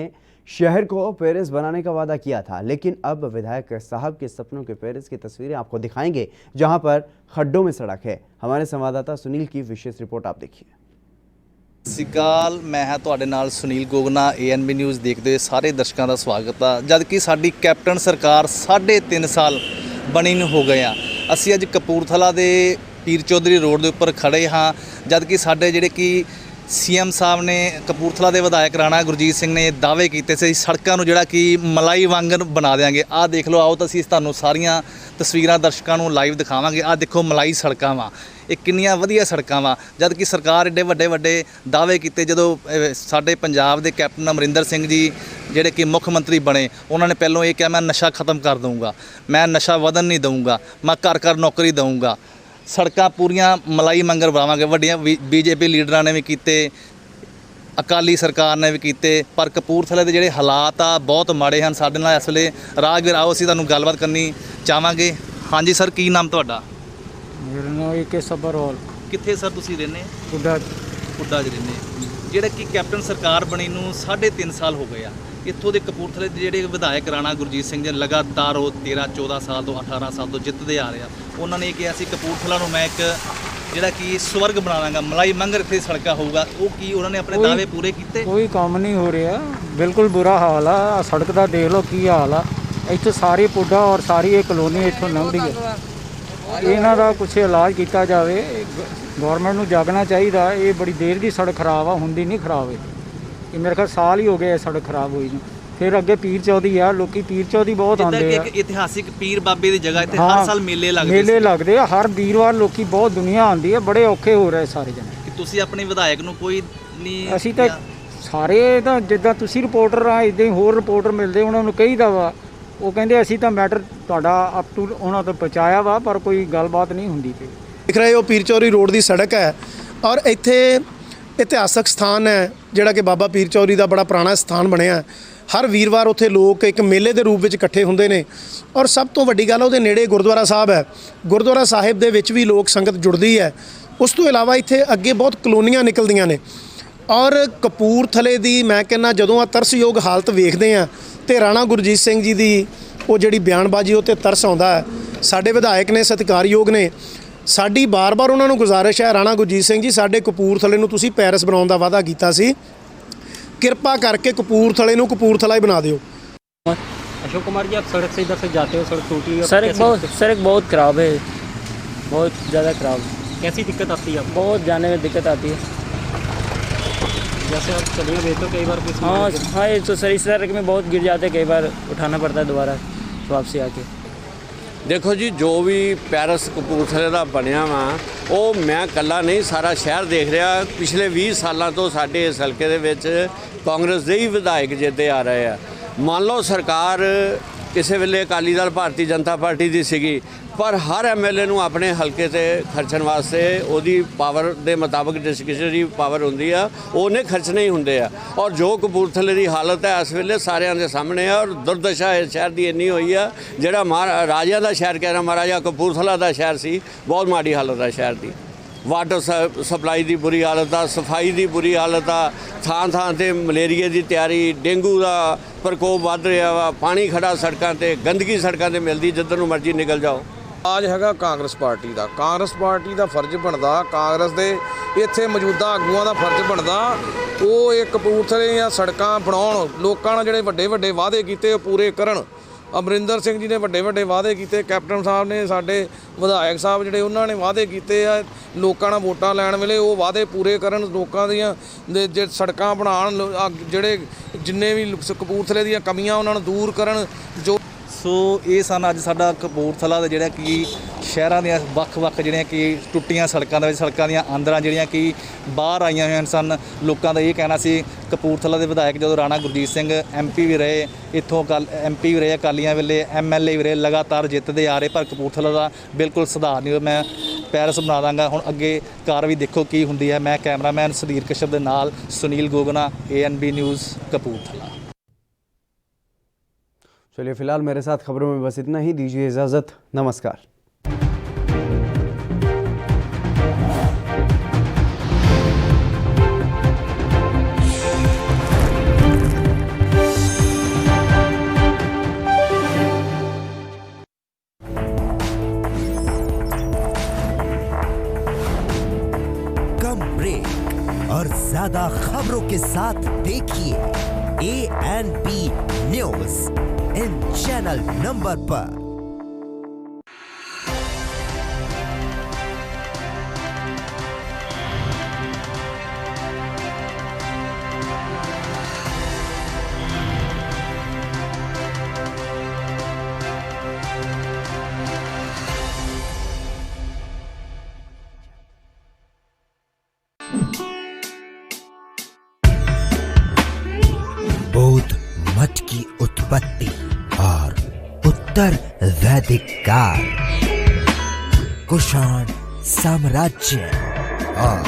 शहर को पेरिस बनाने का वादा किया था, लेकिन अब विधायक साहब के सपनों के पेरिस की तस्वीरें आपको दिखाएंगे, जहां पर खड्डों में सड़क है। हमारे संवाददाता सुनील की विशेष रिपोर्ट आप देखिए। ਸਤਿ ਸ਼੍ਰੀ ਅਕਾਲ, मैं ਹਾਂ ਤੁਹਾਡੇ ਨਾਲ ਸੁਨੀਲ ਗੋਗਨਾ। ANB ਨਿਊਜ਼ ਦੇਖਦੇ ਹੋਏ ਸਾਰੇ ਦਰਸ਼ਕਾਂ ਦਾ ਸਵਾਗਤ ਆ। ਜਦ ਕਿ ਸਾਡੀ ਕੈਪਟਨ ਸਰਕਾਰ 3.5 ਸਾਲ ਬਣੀ ਨੂੰ ਹੋ ਗਏ ਆ। ਅਸੀਂ ਅੱਜ ਕਪੂਰਥਲਾ ਦੇ ਪੀਰ ਚੌਧਰੀ ਰੋਡ ਦੇ ਉੱਪਰ ਖੜੇ ਹਾਂ, ਜਦ ਕਿ ਸਾਡੇ ਜਿਹੜੇ ਕਿ CM ਸਾਹਿਬ ਨੇ ਕਪੂਰਥਲਾ ਦੇ ਵਿਧਾਇਕ ਰਾਣਾ ਗੁਰਜੀਤ ਸਿੰਘ ਨੇ ਦਾਅਵੇ ਕੀਤੇ ਸੀ ਸੜਕਾਂ ਨੂੰ ਜਿਹੜਾ ਕਿ ਮਲਾਈ ਵਾਂਗਰ ਬਣਾ ਦੇਵਾਂਗੇ। ਆਹ ਦੇਖ ਲਓ, ਆਓ ਤਾਂ ਅਸੀਂ ਤੁਹਾਨੂੰ ਸਾਰੀਆਂ ਤਸਵੀਰਾਂ ਦਰਸ਼ਕਾਂ ਨੂੰ ਲਾਈਵ ਦਿਖਾਵਾਂਗੇ। ਆਹ ਦੇਖੋ ਮਲਾਈ ਸੜਕਾਂ ਵਾ, ਇਹ ਕਿੰਨੀਆਂ ਵਧੀਆ ਸੜਕਾਂ ਵਾ। ਜਦ ਕਿ ਸਰਕਾਰ ਏਡੇ ਵੱਡੇ ਦਾਅਵੇ ਕੀਤੇ ਜਦੋਂ ਸਾਡੇ ਪੰਜਾਬ ਦੇ ਕੈਪਟਨ ਅਮਰਿੰਦਰ ਸਿੰਘ ਜੀ ਜਿਹੜੇ ਕਿ ਮੁੱਖ ਮੰਤਰੀ ਬਣੇ, ਉਹਨਾਂ ਨੇ ਪਹਿਲਾਂ ਇਹ ਕਿਹਾ ਮੈਂ ਨਸ਼ਾ ਖਤਮ ਕਰ ਦਊਂਗਾ, ਮੈਂ ਨਸ਼ਾ ਵਧਣ ਨਹੀਂ ਦਊਂਗਾ, ਮੈਂ ਘਰ ਘਰ ਨੌਕਰੀ ਦਊਂਗਾ, ਸੜਕਾਂ ਪੂਰੀਆਂ ਮਲਾਈ ਮੰਗਰ ਬਣਾਵਾਂਗੇ। ਵੱਡੀਆਂ BJP ਲੀਡਰਾਂ ਨੇ ਵੀ ਕੀਤੇ, ਅਕਾਲੀ ਸਰਕਾਰ ਨੇ ਵੀ ਕੀਤੇ, ਪਰ ਕਪੂਰਥਲੇ ਦੇ ਜਿਹੜੇ ਹਾਲਾਤ ਆ ਬਹੁਤ ਮਾੜੇ ਹਨ। ਸਾਡੇ ਨਾਲ ਇਸ ਵੇਲੇ ਰਾਜਵੀਰ, ਆਓ ਅਸੀਂ ਤੁਹਾਨੂੰ ਗੱਲਬਾਤ ਕਰਨੀ ਚਾਹਾਂਗੇ। ਹਾਂਜੀ ਸਰ, ਕੀ ਨਾਮ ਤੁਹਾਡਾ? ਮੇਰਾ ਨਾਮ AK ਸਬਰਵਾਲ। ਕਿੱਥੇ ਸਰ ਤੁਸੀਂ ਰਹਿੰਦੇ? ਪੁੱਡਾ 'ਚ ਰਹਿੰਦੇ। ਜਿਹੜਾ ਕਿ ਕੈਪਟਨ ਸਰਕਾਰ ਬਣੀ ਨੂੰ 3.5 ਸਾਲ ਹੋ ਗਏ ਆ। ਇੱਥੋਂ ਦੇ ਕਪੂਰਥਲੇ ਦੇ ਜਿਹੜੇ ਵਿਧਾਇਕ ਰਾਣਾ ਗੁਰਜੀਤ ਸਿੰਘ ਜੀ ਲਗਾਤਾਰ ਉਹ 13-14 ਸਾਲ ਤੋਂ 18 ਸਾਲ ਤੋਂ ਜਿੱਤਦੇ ਆ ਰਹੇ ਆ। ਉਹਨਾਂ ਨੇ ਕਿਹਾ ਸੀ ਕਪੂਰਥਲਾ ਨੂੰ ਮੈਂ ਇੱਕ ਜਿਹੜਾ ਕਿ ਸਵਰਗ ਬਣਾ ਦਾਂਗਾ, ਮਲਾਈ ਮੰਗਰ ਇੱਥੇ ਸੜਕਾਂ ਹੋਊਗਾ। ਉਹ ਕੀ ਉਹਨਾਂ ਨੇ ਆਪਣੇ ਦਾਅਵੇ ਪੂਰੇ ਕੀਤੇ? ਕੋਈ ਕੰਮ ਨਹੀਂ ਹੋ ਰਿਹਾ, ਬਿਲਕੁਲ ਬੁਰਾ ਹਾਲ ਆ। ਸੜਕ ਦਾ ਦੇਖ ਲਓ ਕੀ ਹਾਲ ਆ। ਇੱਥੇ ਸਾਰੀ ਪੁੱਡਾ ਔਰ ਸਾਰੀ ਇਹ ਕਲੋਨੀ ਇੱਥੋਂ ਲੰਘਦੀ ਹੈ। ਇਹਨਾਂ ਦਾ ਕੁਛ ਇਲਾਜ ਕੀਤਾ ਜਾਵੇ, ਗੌਰਮੈਂਟ ਨੂੰ ਜਾਗਣਾ ਚਾਹੀਦਾ। ਇਹ ਬੜੀ ਦੇਰ ਦੀ ਸੜਕ ਖਰਾਬ ਆ, ਹੁੰਦੀ ਨਹੀਂ ਖਰਾਬ। ਇਹ ਮੇਰੇ ਖਿਆਲ ਸਾਲ ਹੀ ਹੋ ਗਏ ਸੜਕ ਖਰਾਬ ਹੋਈ ਨੂੰ। ਫਿਰ ਅੱਗੇ ਪੀਰ ਚੌਧਰੀ ਆ, ਲੋਕੀ ਪੀਰ ਚੌਧਰੀ ਬਹੁਤ ਆਉਂਦੇ ਆ। ਇੱਕ ਇਤਿਹਾਸਿਕ ਪੀਰ ਬਾਬੇ ਦੀ ਜਗ੍ਹਾ ਇੱਥੇ ਹਰ ਸਾਲ ਮੇਲੇ ਲੱਗਦੇ ਆ। ਹਰ ਵੀਰਵਾਰ ਲੋਕੀ ਬਹੁਤ ਦੁਨੀਆ ਆਉਂਦੀ ਹੈ। ਬੜੇ ਔਖੇ ਹੋ ਰਹੇ ਸਾਰੇ ਜਣੇ। ਤੁਸੀਂ ਆਪਣੇ ਵਿਧਾਇਕ ਨੂੰ ਕੋਈ ਨਹੀਂ? ਅਸੀਂ ਤਾਂ ਸਾਰੇ ਤਾਂ ਜਿੱਦਾਂ ਤੁਸੀਂ ਰਿਪੋਰਟਰ ਆ, ਇੱਦਾਂ ਹੀ ਹੋਰ ਰਿਪੋਰਟਰ ਮਿਲਦੇ, ਉਹਨਾਂ ਨੂੰ ਕਹੀਦਾ ਵਾ। ਉਹ ਕਹਿੰਦੇ ਅਸੀਂ ਤਾਂ ਮੈਟਰ ਤੁਹਾਡਾ ਅਪ ਟੂ ਉਹਨਾਂ ਤੋਂ ਪਹੁੰਚਾਇਆ ਵਾ, ਪਰ ਕੋਈ ਗੱਲਬਾਤ ਨਹੀਂ ਹੁੰਦੀ ਪਈ। ਦੇਖ ਰਹੇ ਹੋ ਪੀਰ ਚੌਧਰੀ ਰੋਡ ਦੀ ਸੜਕ ਹੈ ਔਰ ਇੱਥੇ ਇਤਿਹਾਸਕ ਸਥਾਨ ਹੈ ਜਿਹੜਾ ਕਿ ਬਾਬਾ ਪੀਰ ਚੌਧਰੀ ਦਾ ਬੜਾ ਪੁਰਾਣਾ ਸਥਾਨ ਬਣਿਆ। ਹਰ ਵੀਰਵਾਰ ਉੱਥੇ ਲੋਕ ਇੱਕ ਮੇਲੇ ਦੇ ਰੂਪ ਵਿੱਚ ਇਕੱਠੇ ਹੁੰਦੇ ਨੇ ਔਰ ਸਭ ਤੋਂ ਵੱਡੀ ਗੱਲ ਉਹਦੇ ਨੇੜੇ ਗੁਰਦੁਆਰਾ ਸਾਹਿਬ ਹੈ। ਗੁਰਦੁਆਰਾ ਸਾਹਿਬ ਦੇ ਵਿੱਚ ਵੀ ਲੋਕ ਸੰਗਤ ਜੁੜਦੀ ਹੈ। ਉਸ ਤੋਂ ਇਲਾਵਾ ਇੱਥੇ ਅੱਗੇ ਬਹੁਤ ਕਲੋਨੀਆਂ ਨਿਕਲਦੀਆਂ ਨੇ ਔਰ ਕਪੂਰਥਲੇ ਦੀ ਮੈਂ ਕਹਿੰਦਾ ਜਦੋਂ ਆ ਤਰਸਯੋਗ ਹਾਲਤ ਵੇਖਦੇ ਆ ਤੇ ਰਾਣਾ ਗੁਰਜੀਤ ਸਿੰਘ ਜੀ ਦੀ ਉਹ ਜਿਹੜੀ ਬਿਆਨਬਾਜ਼ੀ ਉਹ 'ਤੇ ਤਰਸ ਆਉਂਦਾ ਹੈ। ਸਾਡੇ ਵਿਧਾਇਕ ਨੇ, ਸਤਿਕਾਰਯੋਗ ਨੇ, ਸਾਡੀ ਬਾਰ-ਬਾਰ ਉਹਨਾਂ ਨੂੰ ਗੁਜ਼ਾਰਿਸ਼ ਹੈ ਰਾਣਾ ਗੁਰਜੀਤ ਸਿੰਘ ਜੀ, ਸਾਡੇ ਕਪੂਰਥਲੇ ਨੂੰ ਤੁਸੀਂ ਪੈਰਿਸ ਬਣਾਉਣ ਦਾ ਵਾਅਦਾ ਕੀਤਾ ਸੀ, ਕਿਰਪਾ करके कपूरथले ਨੂੰ ਕਪੂਰਥਲਾ ਹੀ ਬਣਾ ਦਿਓ। अशोक कुमार जी, आप सड़क से इधर से जाते हो, सड़क टूटी है? सड़क बहुत ख़राब है, बहुत ज़्यादा ख़राब। कैसी दिक्कत आती है? बहुत जाने में दिक्कत आती है। जैसे आप चलिए भेजते हो कई बार? हाँ, ये तो सर इस सड़क में बहुत गिर जाते, कई बार उठाना पड़ता है दोबारा वापसी आके। देखो जी, जो भी पैरिस कपूरथले ਦਾ ਬਣਿਆ ਵਾ ਉਹ ਮੈਂ ਇਕੱਲਾ ਨਹੀਂ, ਸਾਰਾ ਸ਼ਹਿਰ ਦੇਖ ਰਿਹਾ। ਪਿਛਲੇ 20 ਸਾਲਾਂ ਤੋਂ ਸਾਡੇ ਇਸ ਹਲਕੇ ਦੇ ਵਿੱਚ ਕਾਂਗਰਸ ਦੇ ਹੀ ਵਿਧਾਇਕ ਜਿੱਤੇ ਆ ਰਹੇ ਆ। ਮੰਨ ਲਓ ਸਰਕਾਰ ਕਿਸੇ ਵੇਲੇ ਅਕਾਲੀ ਦਲ, ਭਾਰਤੀ ਜਨਤਾ ਪਾਰਟੀ ਦੀ ਸੀਗੀ, ਪਰ ਹਰ MLA ਨੂੰ ਆਪਣੇ ਹਲਕੇ 'ਤੇ ਖਰਚਣ ਵਾਸਤੇ ਉਹਦੀ ਪਾਵਰ ਦੇ ਮੁਤਾਬਕ ਡਿਸਕ੍ਰਿਸ਼ਨਰੀ ਪਾਵਰ ਹੁੰਦੀ ਆ, ਉਹਨੇ ਖਰਚਣੇ ਹੀ ਹੁੰਦੇ ਆ। ਔਰ ਜੋ ਕਪੂਰਥਲੇ ਦੀ ਹਾਲਤ ਹੈ ਇਸ ਵੇਲੇ ਸਾਰਿਆਂ ਦੇ ਸਾਹਮਣੇ ਆ ਔਰ ਦੁਰਦਸ਼ਾ ਇਸ ਸ਼ਹਿਰ ਦੀ ਇੰਨੀ ਹੋਈ ਆ, ਜਿਹੜਾ ਰਾਜਿਆਂ ਦਾ ਸ਼ਹਿਰ ਕਹਿ ਰਿਹਾ ਮਹਾਰਾਜਾ ਕਪੂਰਥਲਾ ਦਾ ਸ਼ਹਿਰ ਸੀ, ਬਹੁਤ ਮਾੜੀ ਹਾਲਤ ਹੈ ਸ਼ਹਿਰ ਦੀ। ਵਾਟਰ ਸਪਲਾਈ ਦੀ ਬੁਰੀ ਹਾਲਤ ਆ, ਸਫਾਈ ਦੀ ਬੁਰੀ ਹਾਲਤ ਆ, ਥਾਂ 'ਤੇ ਮਲੇਰੀਏ ਦੀ ਤਿਆਰੀ, ਡੇਂਗੂ ਦਾ ਪ੍ਰਕੋਪ ਵੱਧ ਰਿਹਾ ਵਾ, ਪਾਣੀ ਖੜਾ ਸੜਕਾਂ 'ਤੇ, ਗੰਦਗੀ ਸੜਕਾਂ 'ਤੇ ਮਿਲਦੀ, ਜਿੱਧਰ ਨੂੰ ਮਰਜ਼ੀ ਨਿਕਲ ਜਾਓ। ਅੱਜ ਹੈਗਾ ਕਾਂਗਰਸ ਪਾਰਟੀ ਦਾ। ਕਾਂਗਰਸ ਪਾਰਟੀ ਦਾ ਫਰਜ਼ ਬਣਦਾ, ਕਾਂਗਰਸ ਦੇ ਇੱਥੇ ਮੌਜੂਦਾ ਆਗੂਆਂ ਦਾ ਫਰਜ਼ ਬਣਦਾ ਉਹ ਇਹ ਕਪੂਰਥਲੇ ਦੀਆਂ ਸੜਕਾਂ ਬਣਾਉਣ, ਲੋਕਾਂ ਨਾਲ ਜਿਹੜੇ ਵੱਡੇ ਵਾਅਦੇ ਕੀਤੇ ਉਹ ਪੂਰੇ ਕਰਨ। ਅਮਰਿੰਦਰ ਸਿੰਘ ਜੀ ਨੇ ਵੱਡੇ ਵਾਅਦੇ ਕੀਤੇ, ਕੈਪਟਨ ਸਾਹਿਬ ਨੇ, ਸਾਡੇ ਵਿਧਾਇਕ ਸਾਹਿਬ ਜਿਹੜੇ ਉਹਨਾਂ ਨੇ ਵਾਅਦੇ ਕੀਤੇ ਆ ਲੋਕਾਂ ਨਾਲ ਵੋਟਾਂ ਲੈਣ ਵੇਲੇ, ਉਹ ਵਾਅਦੇ ਪੂਰੇ ਕਰਨ। ਲੋਕਾਂ ਦੀਆਂ ਜੇ ਸੜਕਾਂ ਬਣਾਉਣ, ਜਿਹੜੇ ਜਿੰਨੇ ਵੀ ਕਪੂਰਥਲੇ ਦੀਆਂ ਕਮੀਆਂ ਉਹਨਾਂ ਨੂੰ ਦੂਰ ਕਰਨ। ਜੋ ਸੋ ਇਹ ਸਨ ਅੱਜ ਸਾਡਾ ਕਪੂਰਥਲਾ ਦੇ ਜਿਹੜਾ ਕਿ ਸ਼ਹਿਰਾਂ ਦੀਆਂ ਵੱਖ-ਵੱਖ ਜਿਹੜੀਆਂ ਕਿ ਟੁੱਟੀਆਂ ਸੜਕਾਂ ਦੇ ਵਿੱਚ ਸੜਕਾਂ ਦੀਆਂ ਅੰਦਰਾਂ ਜਿਹੜੀਆਂ ਕਿ ਬਾਹਰ ਆਈਆਂ ਹੋਈਆਂ ਸਨ। ਲੋਕਾਂ ਦਾ ਇਹ ਕਹਿਣਾ ਸੀ ਕਪੂਰਥਲਾ ਦੇ ਵਿਧਾਇਕ ਜਦੋਂ ਰਾਣਾ ਗੁਰਜੀਤ ਸਿੰਘ MP ਵੀ ਰਹੇ, ਇੱਥੋਂ MP ਵੀ ਰਹੇ ਅਕਾਲੀਆਂ ਵੇਲੇ, MLA ਵੀ ਰਹੇ, ਲਗਾਤਾਰ ਜਿੱਤਦੇ ਆ ਰਹੇ, ਪਰ ਕਪੂਰਥਲਾ ਦਾ ਬਿਲਕੁਲ ਸੁਧਾਰ ਨਹੀਂ ਹੋਇਆ। ਮੈਂ ਪੈਰਿਸ ਬਣਾ ਦਾਂਗਾ। ਹੁਣ ਅੱਗੇ ਕਾਰਵਾਈ ਦੇਖੋ ਕੀ ਹੁੰਦੀ ਹੈ। ਮੈਂ ਕੈਮਰਾਮੈਨ ਸੁਧੀਰ ਕਸ਼ਪ ਦੇ ਨਾਲ ਸੁਨੀਲ ਗੋਗਨਾ, ANB ਨਿਊਜ਼ कपूरथला। चलिए फिलहाल मेरे साथ खबरों में बस इतना ही। दीजिए इजाज़त, नमस्कार। कम ब्रेक और ज्यादा खबरों के साथ देखिए ANB news in channel number पर। बौद्ध मठ की उत्पत्ति और उत्तर वैदिक काल, कुषाण साम्राज्य और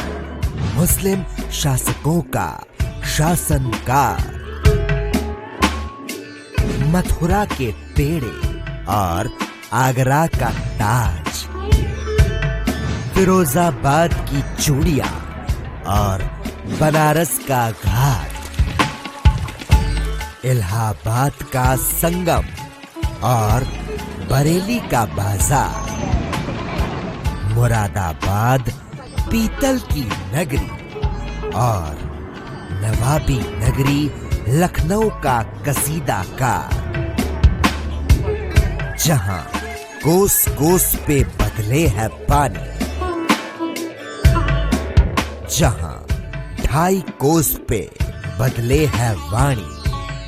मुस्लिम शासकों का शासनकाल, मथुरा के पेड़े और आगरा का ताज, फिरोजाबाद की चूड़ियां और बनारस का घाट, इलाहाबाद का संगम और बरेली का बाजार, मुरादाबाद पीतल की नगरी और नवाबी नगरी लखनऊ का कसीदाकार, जहां कोस कोस पे बदले है पानी, जहां 2.5 कोस पे बदले है वाणी,